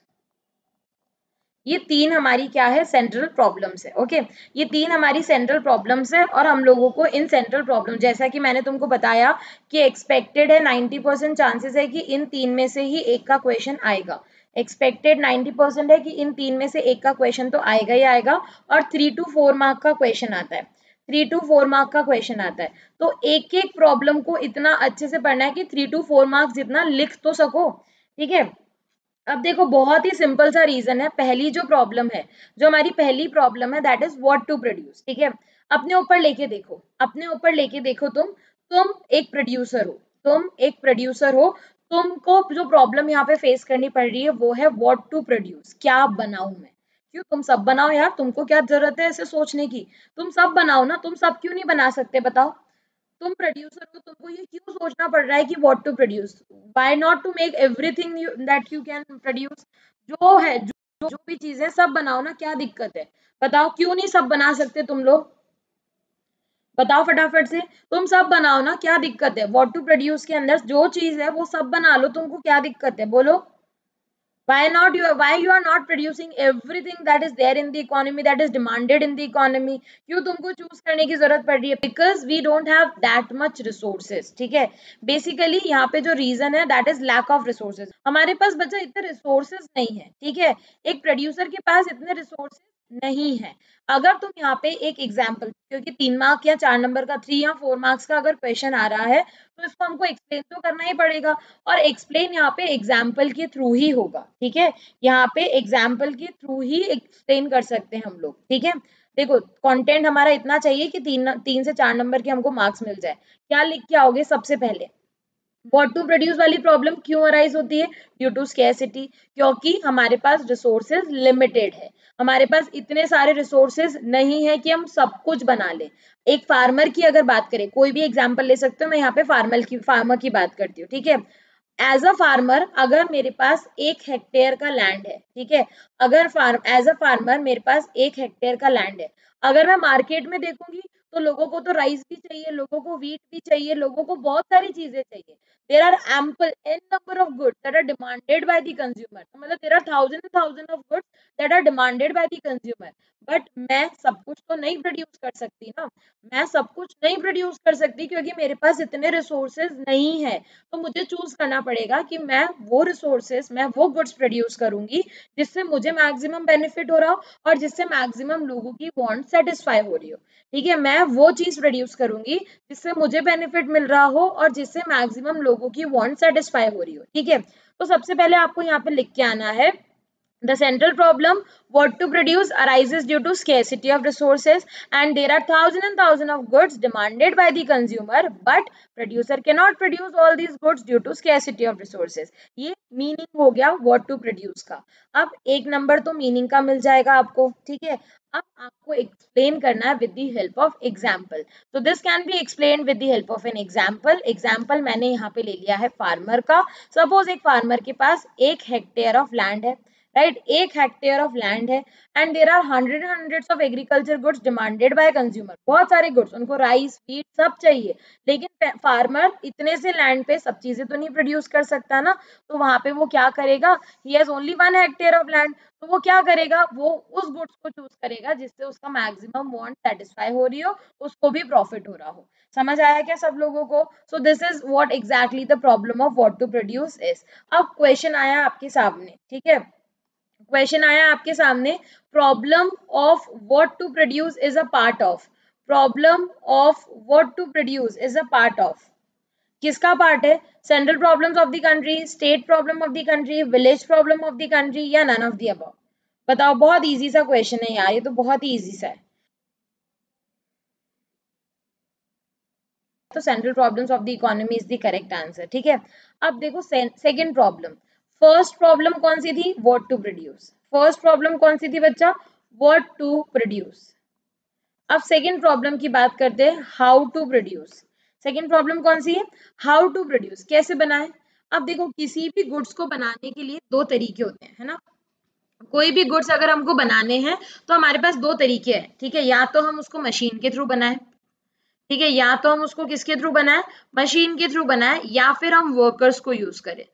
ये 3 हमारी क्या है, सेंट्रल प्रॉब्लम्स है। ओके, ये 3 हमारी सेंट्रल प्रॉब्लम्स है और हम लोगों को इन सेंट्रल प्रॉब्लम, जैसा कि मैंने तुमको बताया कि एक्सपेक्टेड है 90% चांसेस है कि इन 3 में से ही एक का क्वेश्चन आएगा। एक्सपेक्टेड 90% है कि इन 3 में से एक का क्वेश्चन तो आएगा ही आएगा। और 3 to 4 मार्क का क्वेश्चन आता है, 3 to 4 मार्क का क्वेश्चन आता है। तो एक एक प्रॉब्लम को इतना अच्छे से पढ़ना है कि 3 to 4 मार्क्स जितना लिख तो सको। ठीक है, अब देखो बहुत ही सिंपल सा रीजन है। पहली जो प्रॉब्लम है, जो हमारी पहली प्रॉब्लम है, that is what to produce. ठीक है, अपने ऊपर लेके देखो, अपने ऊपर लेके देखो। तुम एक प्रोड्यूसर हो, तुम एक प्रोड्यूसर हो। तुमको जो प्रॉब्लम यहाँ पे फेस करनी पड़ रही है वो है व्हाट टू प्रोड्यूस, क्या बनाऊं मैं। क्यों, तुम सब बनाओ यार, तुमको क्या जरूरत है ऐसे सोचने की। तुम सब बनाओ ना, तुम सब क्यों नहीं बना सकते बताओ। तुम प्रोड्यूसर हो, तुमको ये क्यों सोचना पड़ रहा है कि what to produce. Why not to make everything that you can produce. जो है, जो भी चीजें सब बनाओ ना, क्या दिक्कत है बताओ। क्यों नहीं सब बना सकते तुम लोग, बताओ फटाफट से। तुम सब बनाओ ना, क्या दिक्कत है। व्हाट टू प्रोड्यूस के अंदर जो चीज है वो सब बना लो, तुमको क्या दिक्कत है बोलो। Why you are not producing everything that is there in the economy, that is demanded in the economy? क्यों तुमको चूज करने की जरूरत पड़ रही है? Because we don't have that much resources। ठीक है, बेसिकली यहाँ पे जो रीजन है that is lack of resources. हमारे पास बच्चा इतने रिसोर्सेज नहीं है। ठीक है, एक प्रोड्यूसर के पास इतने रिसोर्सेज नहीं है। अगर तुम यहाँ पे एक एग्जाम्पल, क्योंकि 3 मार्क या 4 नंबर का, 3 या 4 मार्क्स का अगर क्वेश्चन आ रहा है तो इसको हमको एक्सप्लेन तो करना ही पड़ेगा। और एक्सप्लेन यहाँ पे एग्जाम्पल के थ्रू ही होगा। ठीक है, यहाँ पे एग्जाम्पल के थ्रू ही एक्सप्लेन कर सकते हैं हम लोग। ठीक है, देखो कंटेंट हमारा इतना चाहिए कि 3 से 4 नंबर के हमको मार्क्स मिल जाए। क्या लिख के आओगे सबसे पहले, व्हाट टू प्रोड्यूस वाली प्रॉब्लम क्यों अराइज होती है? ड्यू टू स्कैरसिटी, क्योंकि हमारे पास रिसोर्सेज लिमिटेड है। हमारे पास इतने सारे रिसोर्सेज नहीं है कि हम सब कुछ बना ले। एक फार्मर की अगर बात करें, कोई भी एग्जांपल ले सकते हो, मैं यहाँ पे फार्मर की बात करती हूँ। ठीक है, एज अ फार्मर अगर मेरे पास 1 हेक्टेयर का लैंड है, ठीक है, अगर एज अ फार्मर मेरे पास 1 हेक्टेयर का लैंड है, अगर मैं मार्केट में देखूंगी तो लोगों को तो राइस भी चाहिए, लोगों को व्हीट भी चाहिए, लोगों को बहुत सारी चीजें चाहिए। There are ample n number of goods that are demanded by the consumer। तो मतलब there are thousand of goods that are demanded by the consumer। But मैं सब कुछ तो नहीं प्रोड्यूस कर सकती ना, मैं सब कुछ नहीं प्रोड्यूस कर सकती क्योंकि मेरे पास इतने रिसोर्सेज नहीं है। तो मुझे चूज करना पड़ेगा कि मैं वो रिसोर्सेज, मैं वो गुड्स प्रोड्यूस करूंगी जिससे मुझे मैक्सिमम बेनिफिट हो रहा हो और जिससे मैक्सिमम लोगों की वांट सेटिस्फाई हो रही हो। ठीक है, मैं वो चीज प्रोड्यूस करूंगी जिससे मुझे बेनिफिट मिल रहा हो और जिससे मैक्सिमम लोगों की वांट सेटिस्फाई हो रही हो। ठीक है, तो सबसे पहले आपको यहाँ पे लिख के आना है, the central problem what to produce arises due to scarcity of resources and there are thousand of goods demanded by the consumer but producer cannot produce all these goods due to scarcity of resources। ये meaning हो गया what to produce का। अब 1 number तो meaning का मिल जाएगा आपको। ठीक है, अब आपको एक्सप्लेन करना है with the help of example. तो this can be explain with the help of an example. Example मैंने यहाँ पे ले लिया है फार्मर का। सपोज एक फार्मर के पास 1 हेक्टेयर ऑफ लैंड है, राइट, 1 हेक्टेयर ऑफ लैंड है and there are hundreds of agriculture goods demanded by consumer. बहुत सारे गुड्स, उनको राइस व्हीट सब चाहिए, लेकिन फार्मर इतने से लैंड पे सब चीजें तो नहीं प्रोड्यूस कर सकता ना। तो वहां पे वो क्या करेगा, he has only 1 hectare of land. तो वो क्या करेगा, वो उस गुड्स को चूज करेगा जिससे उसका मैक्सिमम वांट सेटिस्फाई हो रही हो, उसको भी प्रॉफिट हो रहा हो। समझ आया क्या सब लोगों को? So this is what exactly the problem of what to produce is. अब क्वेश्चन आया आपके सामने, ठीक है, क्वेश्चन आया आपके सामने, problem of what to produce is a part of, problem of what to produce is a part of, किसका पार्ट है? Central problems of the country, state problem of the country, village problem of the country या none of the above? बताओ, बहुत easy सा question है यार, ये तो बहुत ही इजी सा है। तो central problems of the economy is the correct answer. ठीक है, अब देखो सेकंड प्रॉब्लम। फर्स्ट प्रॉब्लम कौन सी थी? What to produce. First problem कौन सी थी बच्चा? What to produce. अब सेकंड प्रॉब्लम की बात करते हैं, how to produce. Second problem कौन सी है? हाउ टू प्रोड्यूस, कैसे बनाए। अब देखो किसी भी गुड्स को बनाने के लिए दो तरीके होते हैं, है ना। कोई भी गुड्स अगर हमको बनाने हैं तो हमारे पास दो तरीके हैं, ठीक है। या तो हम उसको मशीन के थ्रू बनाएं, ठीक है, या तो हम उसको किसके थ्रू बनाएं? मशीन के थ्रू बनाएं, या फिर हम वर्कर्स को यूज करें।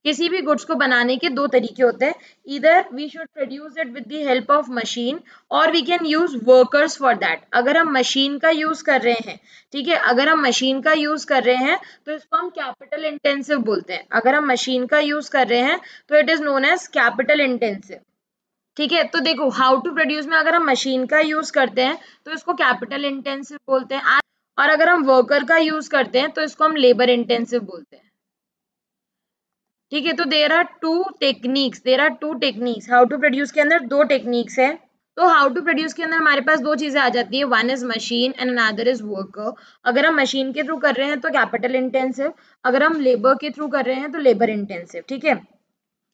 किसी भी गुड्स को बनाने के दो तरीके होते हैं, इधर we should produce it with the help of machine और we can use workers for that. अगर हम मशीन का यूज कर रहे हैं, ठीक है, अगर हम मशीन का यूज कर रहे हैं तो इसको हम कैपिटल इंटेंसिव बोलते हैं। अगर हम मशीन का यूज कर रहे हैं तो it is known as capital intensive. ठीक है, तो देखो हाउ टू प्रोड्यूस में अगर हम मशीन का यूज करते हैं तो इसको कैपिटल इंटेंसिव बोलते हैं, और अगर हम वर्कर का यूज करते हैं तो इसको हम लेबर इंटेंसिव बोलते हैं। ठीक है, तो there are two techniques how to produce के अंदर दो टेक्निक्स है। तो हाउ टू प्रोड्यूस के अंदर हमारे पास दो चीजें आ जाती है, one is machine and another is worker. अगर हम मशीन के थ्रू कर रहे हैं तो कैपिटल इंटेंसिव, अगर हम लेबर के थ्रू कर रहे हैं तो लेबर इंटेंसिव। ठीक है,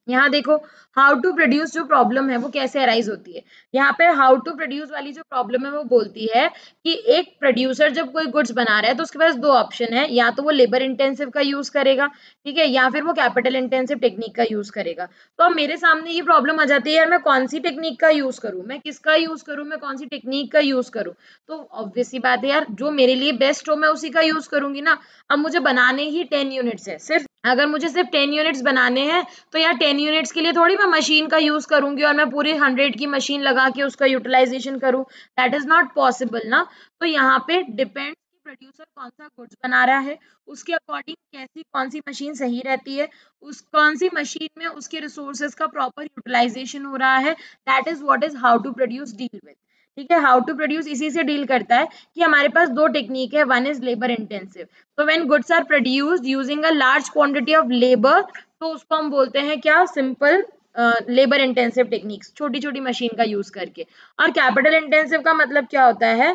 यहाँ देखो हाउ टू प्रोड्यूस जो प्रॉब्लम है वो कैसे अराइज होती है। यहाँ पे हाउ टू प्रोड्यूस वाली जो प्रॉब्लम है वो बोलती है कि एक प्रोड्यूसर जब कोई गुड्स बना रहा है तो उसके पास दो ऑप्शन है, या तो वो लेबर इंटेंसिव का यूज करेगा, ठीक है, या फिर वो कैपिटल इंटेंसिव टेक्निक का यूज करेगा। तो अब मेरे सामने ये प्रॉब्लम आ जाती है, यार मैं कौन सी टेक्निक का यूज करूँ, मैं किसका यूज करूँ, मैं कौन सी टेक्निक का यूज करूँ। तो ऑब्वियस सी बात है यार, जो मेरे लिए बेस्ट हो मैं उसी का यूज करूंगी ना। अब मुझे बनाने ही 10 यूनिट्स है, सिर्फ अगर मुझे सिर्फ 10 यूनिट्स बनाने हैं तो यार 10 यूनिट्स के लिए थोड़ी मैं मशीन का यूज करूंगी और मैं पूरी 100 की मशीन लगा के उसका यूटिलाइजेशन करूं, दैट इज नॉट पॉसिबल ना। तो यहाँ पे डिपेंड प्रोड्यूसर कौन सा गुड्स बना रहा है, उसके अकॉर्डिंग कैसी कौन सी मशीन सही रहती है, उस कौन सी मशीन में उसके रिसोर्सेज का प्रॉपर यूटिलाइजेशन हो रहा है, that is what is how to produce deal with. ठीक है, हाउ टू प्रोड्यूस इसी से डील करता है कि हमारे पास दो टेक्निक है, वन इज लेबर इंटेंसिव। तो when goods are produced using a large quantity of labour, तो उसको हम बोलते हैं क्या? सिंपल लेबर इंटेंसिव टेक्निक्स, छोटी छोटी मशीन का यूज करके। और कैपिटल इंटेंसिव का मतलब क्या होता है?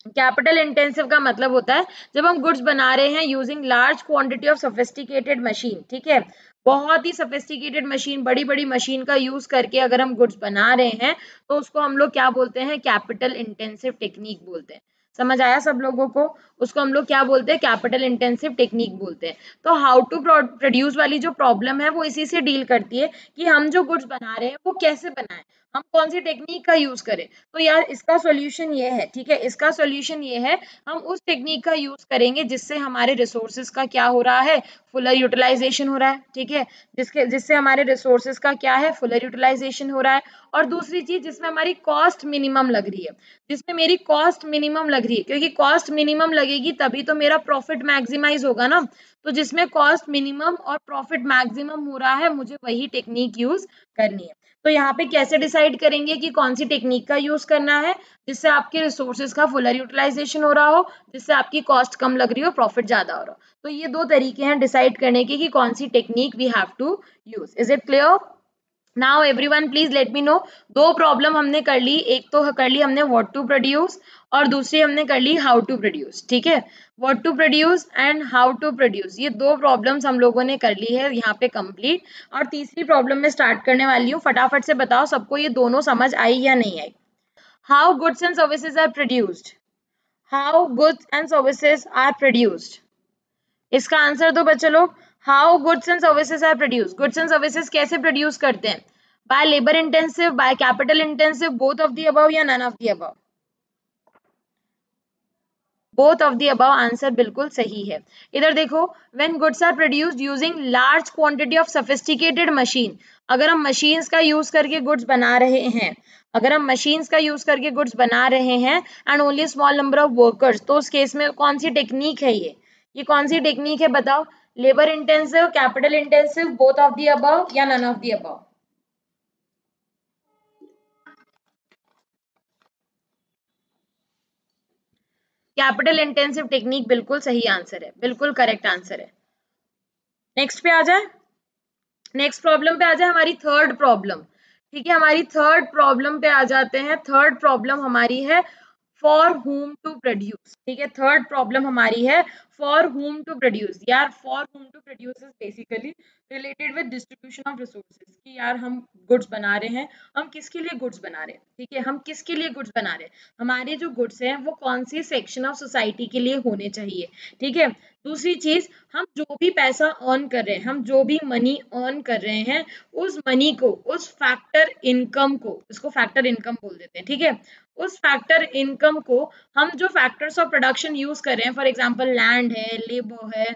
कैपिटल इंटेंसिव का मतलब होता है जब हम गुड्स बना रहे हैं using large quantity of sophisticated machine. ठीक है, बहुत ही सोफिस्टिकेटेड मशीन, बड़ी बड़ी मशीन का यूज करके अगर हम गुड्स बना रहे हैं तो उसको हम लोग क्या बोलते हैं? कैपिटल इंटेंसिव टेक्निक बोलते हैं। समझ आया सब लोगों को? उसको हम लोग क्या बोलते हैं? कैपिटल इंटेंसिव टेक्निक बोलते हैं। तो हाउ टू प्रोड्यूस वाली जो प्रॉब्लम है वो इसी से डील करती है कि हम जो गुड्स बना रहे हैं वो कैसे बनाएं, हम कौन सी टेक्निक का यूज करें। तो यार इसका सॉल्यूशन ये है, ठीक है, इसका सॉल्यूशन ये है, हम उस टेक्निक का यूज करेंगे जिससे हमारे रिसोर्सेज का क्या हो रहा है? फुलर यूटिलाइजेशन हो रहा है। ठीक है, जिससे हमारे रिसोर्सेज का क्या है? फुलर यूटिलाइजेशन हो रहा है। और दूसरी चीज जिसमें हमारी कॉस्ट मिनिमम लग रही है, जिसमें मेरी कॉस्ट मिनिमम लग रही है, क्योंकि कॉस्ट मिनिमम लगेगी तभी तो मेरा प्रॉफिट मैक्सिमाइज होगा ना। तो जिसमें कॉस्ट मिनिमम और प्रॉफिट मैक्सिमम हो रहा है, मुझे वही टेक्निक यूज करनी है। तो यहाँ पे कैसे डिसाइड करेंगे कि कौन सी टेक्निक का यूज करना है जिससे आपके रिसोर्सेज का फुलर यूटिलाइजेशन हो रहा हो, जिससे आपकी कॉस्ट कम लग रही हो, प्रॉफिट ज्यादा हो रहा हो। तो ये दो तरीके हैं डिसाइड करने के कि कौन सी technique we have to use. Is it clear? Now everyone please let me know. दो प्रॉब्लम हमने कर ली, एक तो कर ली हमने व्हाट टू प्रोड्यूस और दूसरी हमने कर ली हाउ टू प्रोड्यूस। ठीक है, what to produce and how to produce, ये दो प्रॉब्लम्स हम लोगों ने कर ली है यहाँ पे कंप्लीट। और तीसरी प्रॉब्लम में स्टार्ट करने वाली हूँ, फटाफट से बताओ सबको ये दोनों समझ आई या नहीं आई। How goods and services are produced, how goods and services are produced, इसका आंसर दो बच्चे लोग। How goods and services are produce, goods and services कैसे प्रोड्यूस करते हैं? By labour intensive, by capital intensive, both of the above या none of the above? Both of the above answer बिल्कुल सही है। इधर देखो, when goods are produced using large quantity of sophisticated machine, अगर हम मशीन्स का यूज करके गुड्स बना रहे हैं, अगर हम मशीन्स का यूज करके गुड्स बना रहे हैं and only small number of workers, तो उस केस में कौन सी टेक्निक है ये कौन सी टेक्निक है बताओ? Labour intensive, capital intensive, both of the above या none of the above? Capital intensive technique बिल्कुल सही आंसर है, बिल्कुल करेक्ट आंसर है। नेक्स्ट पे आ जाए, नेक्स्ट प्रॉब्लम पे आ जाए, हमारी थर्ड प्रॉब्लम। ठीक है, हमारी थर्ड प्रॉब्लम पे आ जाते हैं। थर्ड प्रॉब्लम हमारी है फॉर whom टू प्रोड्यूस। ठीक है, थर्ड प्रॉब्लम हमारी है फॉर हुम टू प्रोड्यूस, यार for whom to produce is basically related with distribution of resources, कि यार हम गुड्स बना रहे हैं, हम किसके लिए गुड्स बना रहे हैं, ठीक है, हम किसके लिए गुड्स बना रहे हैं, हमारे जो गुड्स हैं वो कौन सी सेक्शन ऑफ सोसाइटी के लिए होने चाहिए, ठीक है। दूसरी चीज, हम जो भी पैसा अर्न कर रहे हैं, हम जो भी मनी अर्न कर रहे हैं, उस मनी को, उस फैक्टर इनकम को, इसको फैक्टर इनकम बोल देते हैं, ठीक है, उस फैक्टर इनकम को हम जो फैक्टर्स ऑफ प्रोडक्शन यूज कर रहे हैं, फॉर एग्जांपल लैंड है, लेबर है,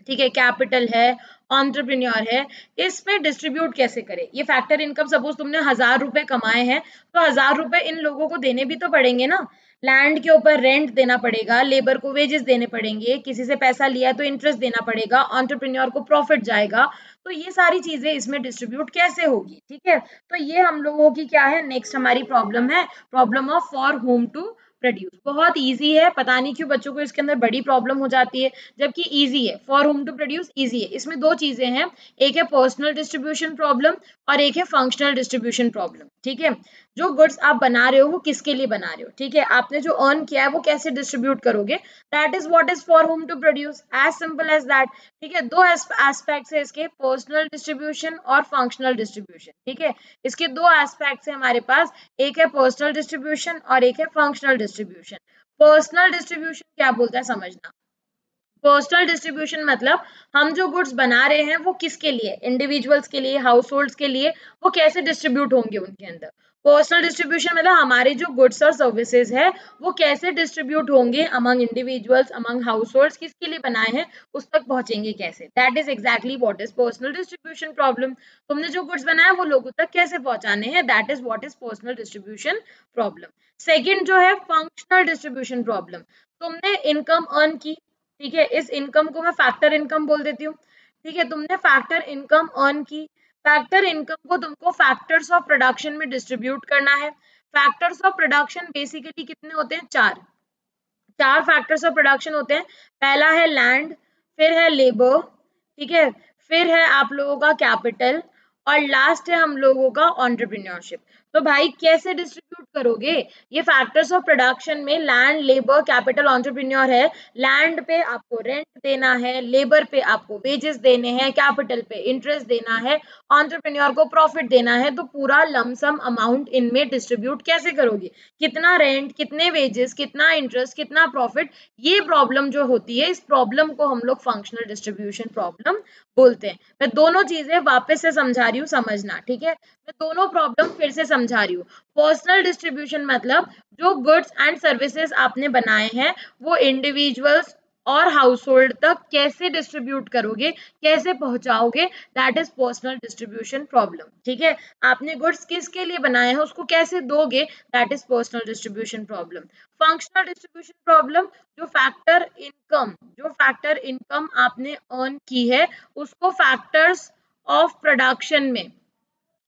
ठीक है, कैपिटल है, एंटरप्रेन्योर है, इस पे डिस्ट्रीब्यूट कैसे करें। ये फैक्टर इनकम, सपोज तुमने 1,000 रुपए कमाए हैं, तो 1,000 रुपए इन लोगों को देने भी तो पड़ेंगे ना, लैंड के ऊपर रेंट देना पड़ेगा, लेबर को वेजेस देने पड़ेंगे, किसी से पैसा लिया तो इंटरेस्ट देना पड़ेगा, एंटरप्रेन्योर को प्रॉफिट जाएगा, तो ये सारी चीजें इसमें डिस्ट्रीब्यूट कैसे होगी, ठीक है। तो ये हम लोगों की क्या है, नेक्स्ट हमारी प्रॉब्लम है, problem of for whom to produce. बहुत इजी है, पता नहीं क्यों बच्चों को इसके अंदर बड़ी प्रॉब्लम हो जाती है, जबकि इजी है, for whom to produce easy है। इसमें दो चीजें हैं, एक है पर्सनल डिस्ट्रीब्यूशन प्रॉब्लम और एक है फंक्शनल डिस्ट्रीब्यूशन प्रॉब्लम, ठीक है। जो गुड्स आप बना रहे हो वो किसके लिए बना रहे हो, ठीक है, आपने जो अर्न किया है वो कैसे डिस्ट्रीब्यूट करोगे, that is what is for whom to produce, as simple as that, ठीक है। दो एस्पेक्ट्स है इसके, पर्सनल डिस्ट्रीब्यूशन और फंक्शनल डिस्ट्रीब्यूशन, ठीक है। इसके दो एस्पेक्ट्स है हमारे पास, एक है पर्सनल डिस्ट्रीब्यूशन और एक है फंक्शनल डिस्ट्रीब्यूशन। पर्सनल डिस्ट्रीब्यूशन क्या बोलता है समझना, पर्सनल डिस्ट्रीब्यूशन मतलब हम जो गुड्स बना रहे हैं वो किसके लिए, इंडिविजुअल्स के लिए, हाउस होल्ड्स के लिए, वो कैसे डिस्ट्रीब्यूट होंगे उनके अंदर। पर्सनल डिस्ट्रीब्यूशन मतलब हमारे जो गुड्स और सर्विसेज है वो कैसे डिस्ट्रीब्यूट होंगे among individuals, among house holds, किसके लिए बनाए हैं उस तक पहुंचेंगे कैसे, that is exactly what is personal distribution problem. तुमने जो गुड्स बनाया वो लोगों तक कैसे पहुंचाने हैं, that is what is personal distribution problem. Second जो है फंक्शनल डिस्ट्रीब्यूशन प्रॉब्लम, तुमने इनकम अर्न की, ठीक है, इस इनकम को मैं फैक्टर इनकम बोल देती हूँ, ठीक है, तुमने फैक्टर इनकम अर्न की, फैक्टर इनकम को तुमको फैक्टर्स ऑफ प्रोडक्शन में डिस्ट्रीब्यूट करना है। फैक्टर्स ऑफ प्रोडक्शन बेसिकली कितने होते हैं, चार, चार फैक्टर्स ऑफ प्रोडक्शन होते हैं। पहला है लैंड, फिर है लेबर, ठीक है, फिर है आप लोगों का कैपिटल और लास्ट है हम लोगों का एंटरप्रेन्योरशिप। तो भाई कैसे डिस्ट्रीब्यूट करोगे, ये फैक्टर्स ऑफ प्रोडक्शन में लैंड, लेबर, कैपिटल, एंटरप्रेन्योर है। लैंड पे आपको रेंट देना है, लेबर पे आपको वेजेस देने हैं, कैपिटल पे इंटरेस्ट देना है, एंटरप्रेन्योर को प्रॉफिट देना है, तो पूरा लमसम अमाउंट इनमें डिस्ट्रीब्यूट कैसे करोगे, कितना रेंट, कितने वेजेस, कितना इंटरेस्ट, कितना प्रॉफिट, ये प्रॉब्लम जो होती है, इस प्रॉब्लम को हम लोग फंक्शनल डिस्ट्रीब्यूशन प्रॉब्लम बोलते हैं। मैं दोनों चीजें वापस से समझा रही हूँ, समझना, ठीक है, मैं दोनों प्रॉब्लम फिर से समझा रही हूँ। पर्सनल डिस्ट्रीब्यूशन मतलब जो गुड्स एंड सर्विसेज आपने बनाए हैं वो इंडिविजुअल्स और हाउस होल्ड तक कैसे डिस्ट्रीब्यूट करोगे, कैसे पहुंचाओगे, that is personal distribution problem, ठीक है। आपने गुड्स किसके लिए बनाए हैं उसको कैसे दोगे, that is personal distribution problem. Functional distribution problem, जो फैक्टर इनकम आपने अर्न की है उसको फैक्टर्स ऑफ प्रोडक्शन में,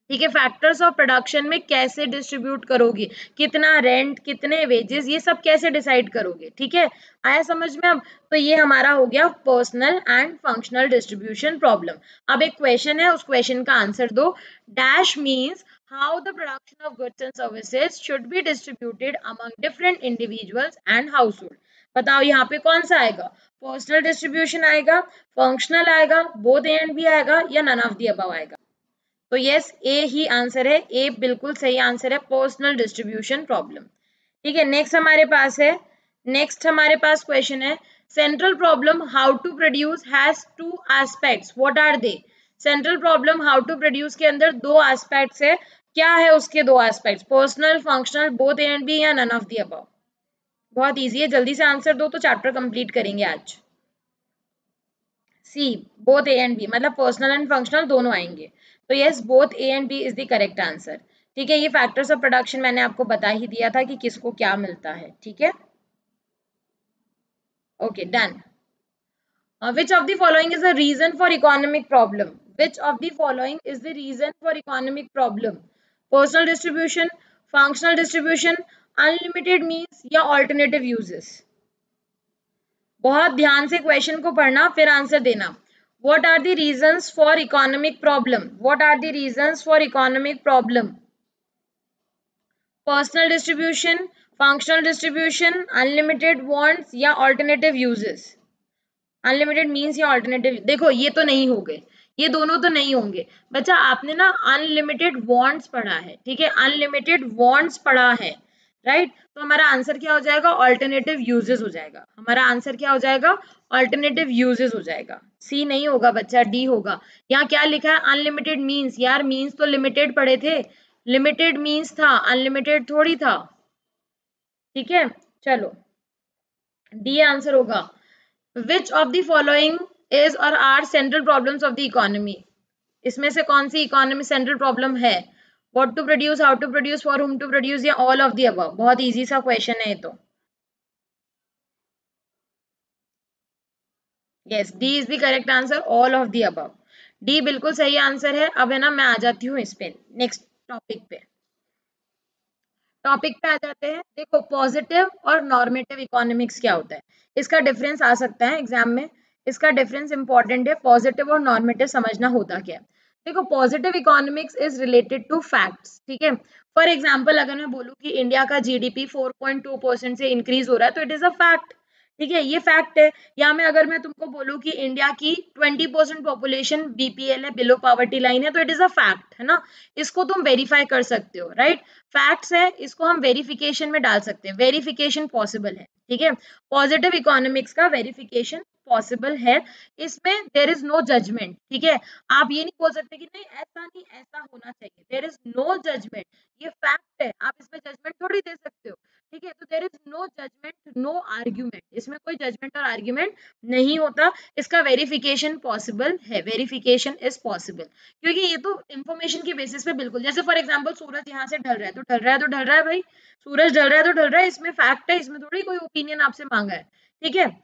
ठीक है, फैक्टर्स ऑफ प्रोडक्शन में कैसे डिस्ट्रीब्यूट करोगे, कितना रेंट, कितने वेजेस, ये सब कैसे डिसाइड करोगे, ठीक है, आया समझ में अब। तो ये हमारा हो गया personal and functional distribution problem. अब एक क्वेश्चन है, उस क्वेश्चन का आंसर दो। Dash means how the production of goods and services should be distributed among different individuals and house hold. बताओ यहाँ पे कौन सा आएगा, पर्सनल डिस्ट्रीब्यूशन आएगा, फंक्शनल आएगा, बोथ ए एंड बी आएगा, या नन ऑफ द अबव आएगा। तो यस, ए ही आंसर है, ए बिल्कुल सही आंसर है, पर्सनल डिस्ट्रीब्यूशन प्रॉब्लम, ठीक है। नेक्स्ट हमारे पास क्वेश्चन है, central problem how to produce has two aspects, what are they. Central problem how to produce के अंदर दो एस्पेक्ट्स है, क्या है उसके दो aspects, personal, functional, both A and B, या नन ऑफ द अबव। बहुत इजी है, जल्दी से आंसर दो तो चैप्टर कंप्लीट करेंगे आज। C, both A and B, मतलब पर्सनल एंड फंक्शनल दोनों आएंगे। तो yes, both A and B is the correct answer, ठीक है। ये फैक्टर्स ऑफ प्रोडक्शन मैंने आपको बता ही दिया था कि किसको क्या मिलता है, ठीक है। Okay, done. Which of the following is the reason for economic problem? Which of the following is the reason for economic problem? Personal distribution, functional distribution, unlimited means या alternative uses? बहुत ध्यान से क्वेश्चन को पढ़ना फिर answer देना। What are the reasons for economic problem? What are the reasons for economic problem? Personal distribution, functional distribution, unlimited wants या alternative uses? Unlimited means या ऑल्टरनेटिव, देखो ये तो नहीं हो गए, ये दोनों तो नहीं होंगे बच्चा। आपने ना अनलिमिटेड वांट्स पढ़ा है, ठीक है, अनलिमिटेड वांट्स पढ़ा है, राइट। तो हमारा आंसर क्या हो जाएगा, ऑल्टरनेटिव यूजेस हो जाएगा। हमारा आंसर क्या हो जाएगा, ऑल्टरनेटिव यूजेस हो जाएगा। सी नहीं होगा बच्चा, डी होगा। यहाँ क्या लिखा है, अनलिमिटेड मीन्स, यार मीन्स तो लिमिटेड पढ़े थे, लिमिटेड मीन्स था, अनलिमिटेड थोड़ी था, ठीक है। चलो डी आंसर होगा। Which of the following is or are central problems of the economy, इसमें से कौन सी इकोनॉमी सेंट्रल प्रॉब्लम है, what to produce, how to produce, for whom to produce, या ऑल ऑफ द अबव। बहुत easy सा question है ये तो। Yes, D is the correct answer, all of the above. D बिल्कुल सही आंसर है। अब है ना मैं आ जाती हूँ इस पे, नेक्स्ट टॉपिक पे आ जाते हैं। देखो पॉजिटिव और नॉर्मेटिव इकोनॉमिक्स क्या होता है, इसका डिफरेंस आ सकता है एग्जाम में, इसका डिफरेंस इंपॉर्टेंट है। पॉजिटिव और नॉर्मेटिव समझना होता क्या है। देखो positive economics is related to facts, ठीक है। फॉर एग्जांपल अगर मैं बोलूँ कि इंडिया का जीडीपी 4.2% से इंक्रीज हो रहा है तो इट इज अ फैक्ट, ठीक है, ये फैक्ट है। या मैं तुमको बोलूँ कि इंडिया की 20% पॉपुलेशन बीपीएल है, बिलो पॉवर्टी लाइन है, तो इट इज अ फैक्ट, है ना। इसको तुम वेरीफाई कर सकते हो, राइट। फैक्ट्स है, इसको हम वेरिफिकेशन में डाल सकते हैं, वेरिफिकेशन पॉसिबल है, ठीक है। पॉजिटिव इकोनॉमिक्स का वेरिफिकेशन पॉसिबल है, इसमें देयर इज नो जजमेंट, ठीक है। आप ये नहीं बोल सकते कि नहीं ऐसा नहीं ऐसा होना चाहिए, देयर इज नो जजमेंट, ये फैक्ट है, आप इसमें जजमेंट थोड़ी दे सकते हो, ठीक है। तो there is no judgement, no argument, इसमें कोई जजमेंट और आर्ग्यूमेंट नहीं होता। इसका वेरिफिकेशन पॉसिबल है, वेरिफिकेशन इज पॉसिबल, क्योंकि ये तो इंफॉर्मेशन की बेसिस पे बिल्कुल, जैसे फॉर एग्जांपल सूरज यहाँ से ढल रहा है तो ढल रहा है तो ढल रहा है भाई, सूरज ढल रहा है तो ढल रहा है, इसमें फैक्ट है, इसमें थोड़ी कोई ओपिनियन आपसे मांगा है, ठीक है।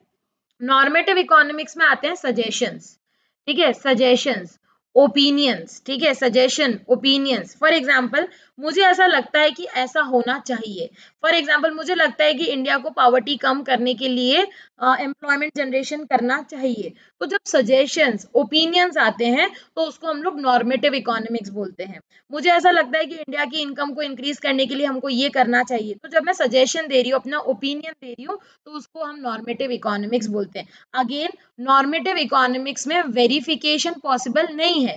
नॉर्मेटिव इकोनॉमिक्स में आते हैं सजेशंस, ठीक है, सजेशंस, ओपिनियंस, ठीक है, सजेशन ओपिनियंस। फॉर एग्जांपल मुझे ऐसा लगता है कि ऐसा होना चाहिए, फॉर एग्जांपल मुझे लगता है कि इंडिया को पॉवर्टी कम करने के लिए एम्प्लॉयमेंट जनरेशन करना चाहिए। तो जब सजेशंस ओपिनियंस आते हैं तो उसको हम लोग नॉर्मेटिव इकोनॉमिक्स बोलते हैं। मुझे ऐसा लगता है कि इंडिया की इनकम को इंक्रीज करने के लिए हमको ये करना चाहिए, तो जब मैं सजेशन दे रही हूँ, अपना ओपिनियन दे रही हूँ, तो उसको हम नॉर्मेटिव इकोनॉमिक्स बोलते हैं। अगेन नॉर्मेटिव इकोनॉमिक्स में वेरिफिकेशन पॉसिबल नहीं है,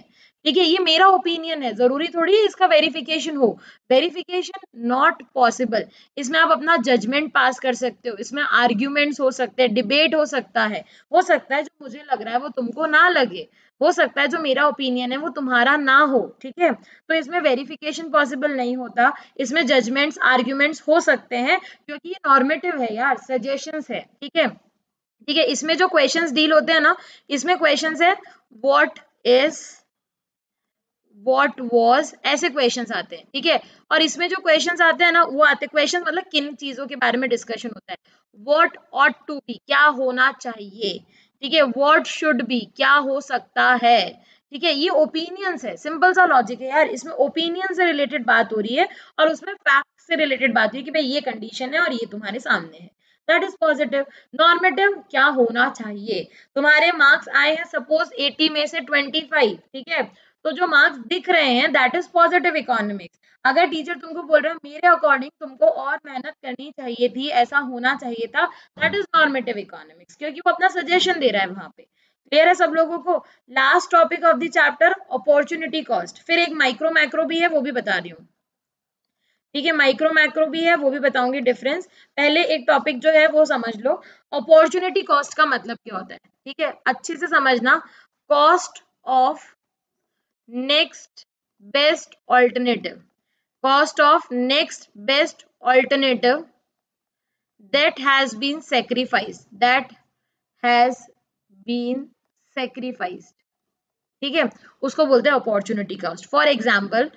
ठीक है, ये मेरा ओपिनियन है, जरूरी थोड़ी है इसका वेरिफिकेशन हो, वेरिफिकेशन नॉट पॉसिबल। इसमें आप अपना जजमेंट पास कर सकते हो, इसमें आर्ग्यूमेंट्स हो सकते हैं, डिबेट हो सकता है जो मुझे लग रहा है वो तुमको ना लगे, हो सकता है जो मेरा ओपिनियन है वो तुम्हारा ना हो, ठीक है। तो इसमें वेरिफिकेशन पॉसिबल नहीं होता, इसमें जजमेंट्स आर्ग्यूमेंट्स हो सकते हैं, क्योंकि ये नॉर्मेटिव है यार, सजेशंस है, ठीक है, ठीक है। इसमें जो क्वेश्चंस डील होते हैं ना, इसमें क्वेश्चंस है व्हाट इज, व्हाट वाज, ऐसे क्वेश्चंस आते हैं, ठीक है। और इसमें जो क्वेश्चंस आते हैं ना वो आते हैं, क्वेश्चन मतलब किन चीजों के बारे में डिस्कशन होता है, व्हाट ऑट टू बी, क्या होना चाहिए, ठीक है, व्हाट शुड बी, क्या हो सकता है, ठीक है। ये ओपिनियंस है, सिंपल सा लॉजिक है यार, इसमें ओपिनियन से रिलेटेड बात हो रही है और उसमें फैक्ट से रिलेटेड बात हो रही है कि भाई ये कंडीशन है और ये तुम्हारे सामने है, दैट इज पॉजिटिव। नॉर्मेटिव क्या होना चाहिए, तुम्हारे मार्क्स आए हैं सपोज 80 में से 25, ठीक है, तो जो मार्क्स दिख रहे हैं दैट इज पॉजिटिव इकोनॉमिक्स। अगर टीचर तुमको बोल रहे हो मेरे अकॉर्डिंग तुमको और मेहनत करनी चाहिए थी, ऐसा होना चाहिए था, दैट इज नॉर्मेटिव इकोनॉमिक्स, क्योंकि वो अपना सजेशन दे रहा है वहां पे। क्लियर है सब लोगों को। Last topic of the chapter opportunity cost, फिर एक माइक्रो मैक्रो भी है वो भी बता रही हूँ, ठीक है, माइक्रो मैक्रो भी है वो भी बताऊंगी डिफरेंस। पहले एक टॉपिक जो है वो समझ लो, अपॉर्चुनिटी कॉस्ट का मतलब क्या होता है, ठीक है, अच्छे से समझना। Cost of next best alternative, cost of next best alternative that has been sacrificed, that has been sacrificed, ठीक है, उसको बोलते हैं अपॉर्चुनिटी कॉस्ट। फॉर एग्जाम्पल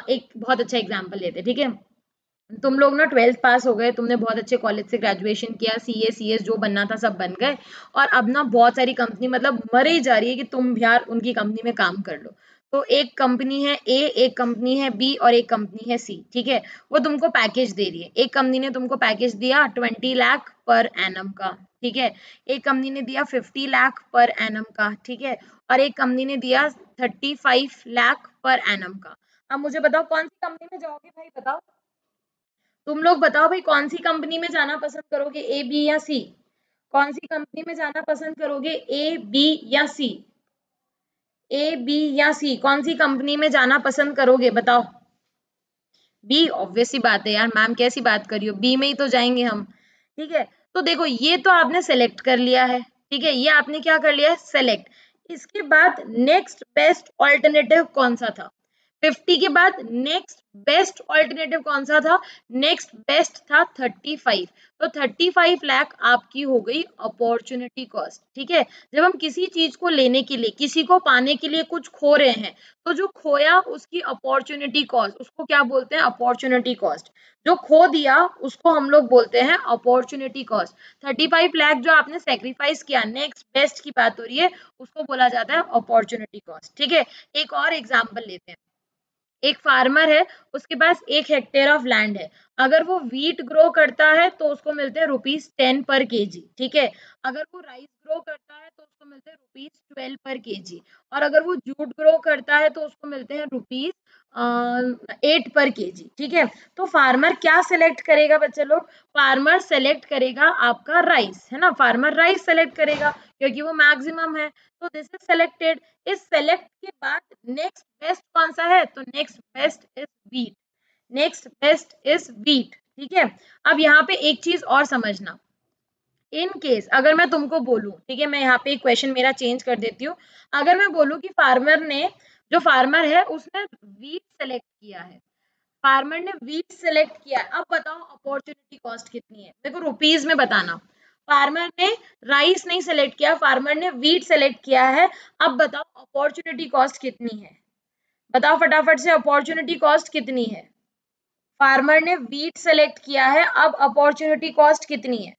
एक बहुत अच्छा एग्जाम्पल लेते हैं, ठीक है। तुम लोग ना 12th पास हो गए, तुमने बहुत अच्छे कॉलेज से ग्रेजुएशन किया, सीए सीएस जो बनना था सब बन गए, और अब ना बहुत सारी कंपनी मतलब मर ही जा रही है कि तुम भी यार उनकी कंपनी में काम कर लो। तो एक कंपनी है ए, एक कंपनी है बी और एक कंपनी है सी, ठीक है, वो तुमको पैकेज दे रही है। एक कंपनी ने तुमको पैकेज दिया 20 लाख पर एनम का, ठीक है, एक कंपनी ने दिया 50 लाख पर एनम का, ठीक है, और एक कंपनी ने दिया 35 लाख पर एनम का। अब मुझे बताओ कौन सी कंपनी में जाओगे भाई, बताओ तुम लोग बताओ भाई, कौन सी कंपनी में जाना पसंद करोगे, ए बी या सी, कौन सी कंपनी में जाना पसंद करोगे, ए, बी या सी? ए, बी या सी, कौन सी कंपनी में जाना पसंद करोगे बताओ? बी, ऑब्वियस सी बात है यार, मैम कैसी बात कर रही हो, बी में ही तो जाएंगे हम। ठीक है, तो देखो ये तो आपने सेलेक्ट कर लिया है, ठीक है, ये आपने क्या कर लिया है, सेलेक्ट। इसके बाद नेक्स्ट बेस्ट ऑल्टरनेटिव कौन सा था? 50 के बाद नेक्स्ट बेस्ट ऑल्टरनेटिव कौन सा था? नेक्स्ट बेस्ट था 35। तो 35 लाख आपकी हो गई अपॉर्चुनिटी कॉस्ट। ठीक है, जब हम किसी चीज को लेने के लिए, किसी को पाने के लिए कुछ खो रहे हैं, तो जो खोया उसकी अपॉर्चुनिटी कॉस्ट, उसको क्या बोलते हैं? Opportunity cost. जो खो दिया उसको हम लोग बोलते हैं अपॉर्चुनिटी कॉस्ट। 35 लाख जो आपने सेक्रीफाइस किया, नेक्स्ट बेस्ट की बात हो रही है, उसको बोला जाता है अपॉर्चुनिटी कॉस्ट। ठीक है, एक और एग्जाम्पल लेते हैं। एक फार्मर है, उसके पास 1 हेक्टेयर ऑफ लैंड है। अगर वो व्हीट ग्रो करता है तो उसको मिलते हैं ₹10 पर केजी। ठीक है, अगर वो राइस ग्रो करता है तो उसको मिलते हैं ₹12 पर केजी, और अगर वो जूट ग्रो करता है तो उसको मिलते हैं ₹8 पर केजी। ठीक है, तो फार्मर क्या सिलेक्ट करेगा बच्चे लोग? फार्मर सेलेक्ट करेगा आपका राइस, है ना, फार्मर राइस सेलेक्ट करेगा क्योंकि वो मैक्सिमम है। तो दिस इज सेलेक्टेड। इस सेलेक्ट के बाद नेक्स्ट बेस्ट कौन सा है? तो next best is wheat. Next best is wheat. ठीक है, अब यहाँ पे एक चीज और समझना, इन केस अगर मैं तुमको बोलूं, ठीक है, मैं यहाँ पे एक क्वेश्चन मेरा चेंज कर देती हूँ। अगर मैं बोलूं कि फार्मर ने, जो फार्मर है उसने व्हीट सेलेक्ट किया है, फार्मर ने व्हीट सेलेक्ट किया है, अब बताओ अपॉर्चुनिटी कॉस्ट कितनी है? देखो रुपीज में बताना। फार्मर ने राइस नहीं सेलेक्ट किया, फार्मर ने व्हीट सेलेक्ट किया है, अब बताओ अपॉर्चुनिटी कॉस्ट कितनी है? बताओ फटाफट से, अपॉर्चुनिटी कॉस्ट कितनी है? फार्मर ने व्हीट सेलेक्ट किया है, अब अपॉर्चुनिटी कॉस्ट कितनी है?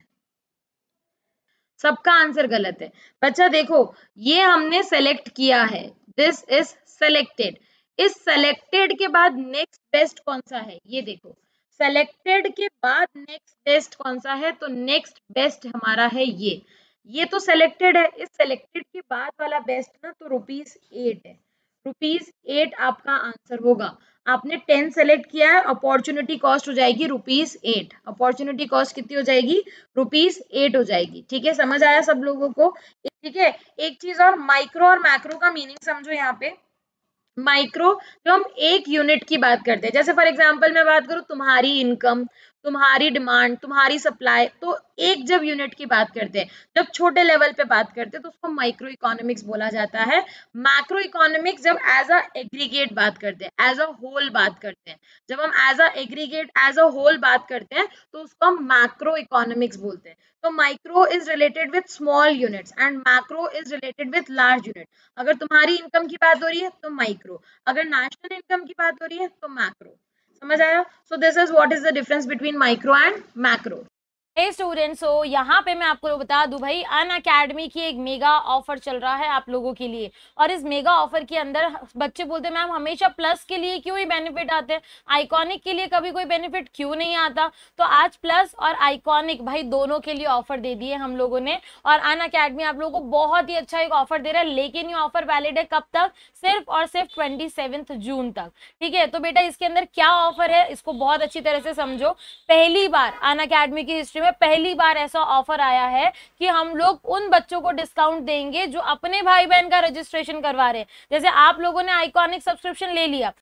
सबका आंसर गलत है बच्चा। देखो ये हमने सेलेक्ट किया है, दिस इज सेलेक्टेड। इस सेलेक्टेड के बाद नेक्स्ट बेस्ट कौन सा है? ये देखो, सेलेक्टेड के बाद नेक्स्ट बेस्ट कौन सा है? तो नेक्स्ट बेस्ट हमारा है ये तो सेलेक्टेड है। इस सेलेक्टेड के बाद वाला बेस्ट ना तो ₹8 है। ₹8 आपका आंसर होगा। आपने 10 सेलेक्ट किया है, अपॉर्चुनिटी कॉस्ट हो जाएगी ₹8। अपॉर्चुनिटी कॉस्ट कितनी हो जाएगी? ₹8 हो जाएगी। ठीक है, समझ आया सब लोगों को? ठीक है, एक चीज और, माइक्रो और मैक्रो का मीनिंग समझो। यहाँ पे माइक्रो, जो हम एक यूनिट की बात करते हैं, जैसे फॉर एग्जांपल मैं बात करूं तुम्हारी इनकम, तुम्हारी डिमांड, तुम्हारी सप्लाई, तो एक जब यूनिट की बात करते हैं, जब छोटे लेवल पे बात करते हैं तो उसको माइक्रो इकोनॉमिक्स बोला जाता है। मैक्रो इकोनॉमिक्स जब एज अ एग्रीगेट बात करते हैं, एज अ होल बात करते हैं, जब हम as a aggregate, as a whole बात करते हैं तो उसको हम मैक्रो इकोनॉमिक्स बोलते हैं। तो micro is related with small units and macro is related with large unit. अगर तुम्हारी इनकम की बात हो रही है तो माइक्रो, अगर नेशनल इनकम की बात हो रही है तो मैक्रो। समझ आया? So this is what is the difference between micro and macro. Hey students, so यहाँ पे मैं आपको बता दूं भाई, अनअकैडमी की एक मेगा ऑफर चल रहा है आप लोगों के लिए। और इस मेगा ऑफर के अंदर बच्चे बोलते हैं मैम हमेशा प्लस के लिए क्यों ही बेनिफिट आते हैं, आइकॉनिक के लिए कभी कोई बेनिफिट क्यों नहीं आता? तो आज प्लस और आइकॉनिक भाई दोनों के लिए ऑफर दे दिए हम लोगों ने। और अनअकैडमी आप लोगों को बहुत ही अच्छा एक ऑफर दे रहा है, लेकिन ये ऑफर वैलिड है कब तक? सिर्फ और सिर्फ 27 जून तक। ठीक है, तो बेटा इसके अंदर क्या ऑफर है इसको बहुत अच्छी तरह से समझो। पहली बार अनअकैडमी की हिस्ट्री में पहली बार ऐसा ऑफर आया है कि हम लोग उन बच्चों को डिस्काउंट देंगे जो अपने भाई बहन का रजिस्ट्रेशन करवा रहे हैं। जैसे आप लोगों ने आइकॉनिक सब्सक्रिप्शन ले लिया,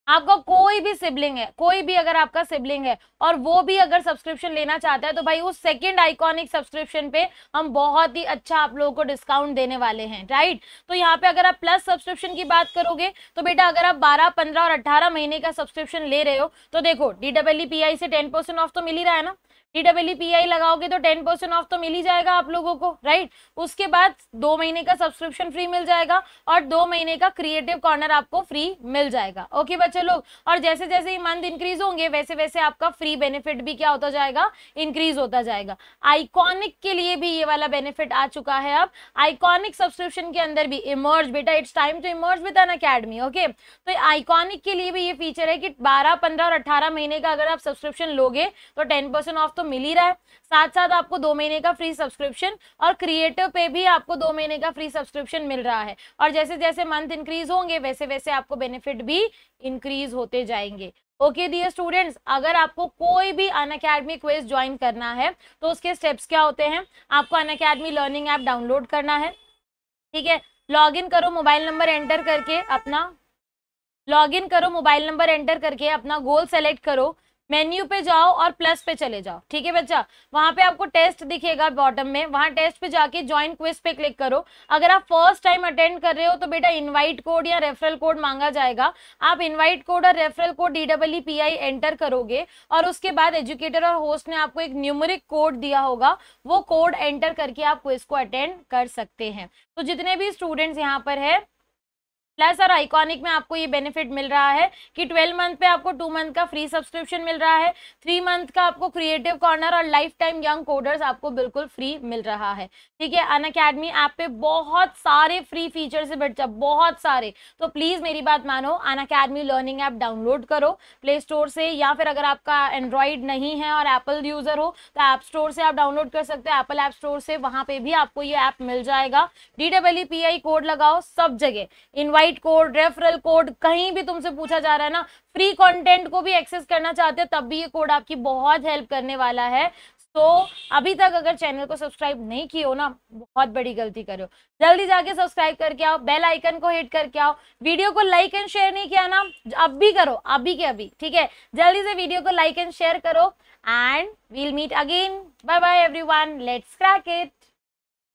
आपका कोई भी सिबलिंग है, कोई भी अगर आपका सिबलिंग है और वो भी अगर सब्सक्रिप्शन लेना चाहता है तो भाई उस सेकंड आइकॉनिक सब्सक्रिप्शन पे हम बहुत ही अच्छा आप लोगों को डिस्काउंट देने वाले हैं, राइट? तो यहाँ पे अगर आप प्लस सब्सक्रिप्शन की बात करोगे तो बेटा अगर आप 12, 15 और 18 महीने का सब्सक्रिप्शन ले रहे हो तो देखो DEEPI से 10% ऑफ तो मिल ही रहा है ना। DEEPI लगाओगे तो 10% ऑफ तो मिल ही जाएगा आप लोगों को, राइट? उसके बाद 2 महीने का सब्सक्रिप्शन फ्री मिल जाएगा और 2 महीने का क्रिएटिव कॉर्नर आपको फ्री मिल जाएगा। ओके बच्चे लोग, और जैसे जैसे ये मंथ इंक्रीज होंगे वैसे वैसे आपका फ्री बेनिफिट भी क्या होता जाएगा? इंक्रीज होता जाएगा। आइकॉनिक के लिए भी ये वाला बेनिफिट आ चुका है। अब आइकॉनिक सब्सक्रिप्शन के अंदर भी इमर्ज, बेटा it's time to emerge with Unacademy. Okay, तो आइकॉनिक के लिए भी ये फीचर है कि 12, 15 और 18 महीने का अगर आप सब्सक्रिप्शन लोगे तो 10% ऑफ तो मिल ही रहा है, साथ साथ आपको 2 महीने का फ्री सब्सक्रिप्शन और क्रिएटिव पे भी आपको 2 महीने का फ्री सब्सक्रिप्शन मिल रहा है। और जैसे जैसे मंथ इंक्रीज होंगे वैसे वैसे आपको बेनिफिट भी इंक्रीज होते जाएंगे। ओके डियर स्टूडेंट्स, अगर आपको कोई भी अनअकैडमी क्विज ज्वाइन करना है तो उसके स्टेप्स क्या होते हैं? आपको अनअकैडमी लर्निंग ऐप डाउनलोड करना है, ठीक है। लॉगिन करो मोबाइल नंबर एंटर करके अपना गोल सेलेक्ट करो, मेन्यू पे जाओ और प्लस पे चले जाओ, ठीक है बच्चा। वहां पे आपको टेस्ट दिखेगा बॉटम में, वहां टेस्ट पे जाके ज्वाइन क्विज पे क्लिक करो। अगर आप फर्स्ट टाइम अटेंड कर रहे हो तो बेटा इनवाइट कोड या रेफरल कोड मांगा जाएगा, आप इनवाइट कोड और रेफरल कोड DEEPI एंटर करोगे और उसके बाद एजुकेटर और होस्ट ने आपको एक न्यूमेरिक कोड दिया होगा, वो कोड एंटर करके आप क्विज को अटेंड कर सकते हैं। तो जितने भी स्टूडेंट्स यहाँ पर है प्लस और आइकॉनिक में आपको ये बेनिफिट मिल रहा है कि 12 मंथ पे आपको 2 मंथ का फ्री सब्सक्रिप्शन मिल रहा है, 3 मंथ का आपको क्रिएटिव कॉर्नर और लाइफ टाइम यंग कोडर्स आपको बिल्कुल फ्री मिल रहा है, ठीक है। अनअकैडमी ऐप पे बहुत सारे फ्री फीचर्स है बच्चा, बहुत सारे। तो प्लीज मेरी बात मानो, अनअकैडमी लर्निंग ऐप डाउनलोड करो प्ले स्टोर से, या फिर अगर आपका एंड्रॉइड नहीं है और एप्पल यूजर हो तो ऐप स्टोर से आप डाउनलोड कर सकते हो, एप्पल ऐप स्टोर से, वहां पे भी आपको ये ऐप मिल जाएगा। DEEPI कोड लगाओ सब जगह, इनवाइट कोड, रेफरल कोड, कहीं भी तुमसे पूछा जा रहा है ना, फ्री कंटेंट को भी एक्सेस करना चाहते हो तब भी ये कोड आपकी बहुत हेल्प करने वाला है। तो अभी तक अगर चैनल को सब्सक्राइब नहीं किए हो ना, बहुत बड़ी गलती करो, जल्दी जाके सब्सक्राइब करके आओ, बेल आइकन को हिट करके आओ। वीडियो को लाइक एंड शेयर नहीं किया ना, अब भी करो, अभी के अभी, ठीक है। जल्दी से वीडियो को लाइक एंड शेयर करो and we'll meet again. Bye bye everyone, let's crack it.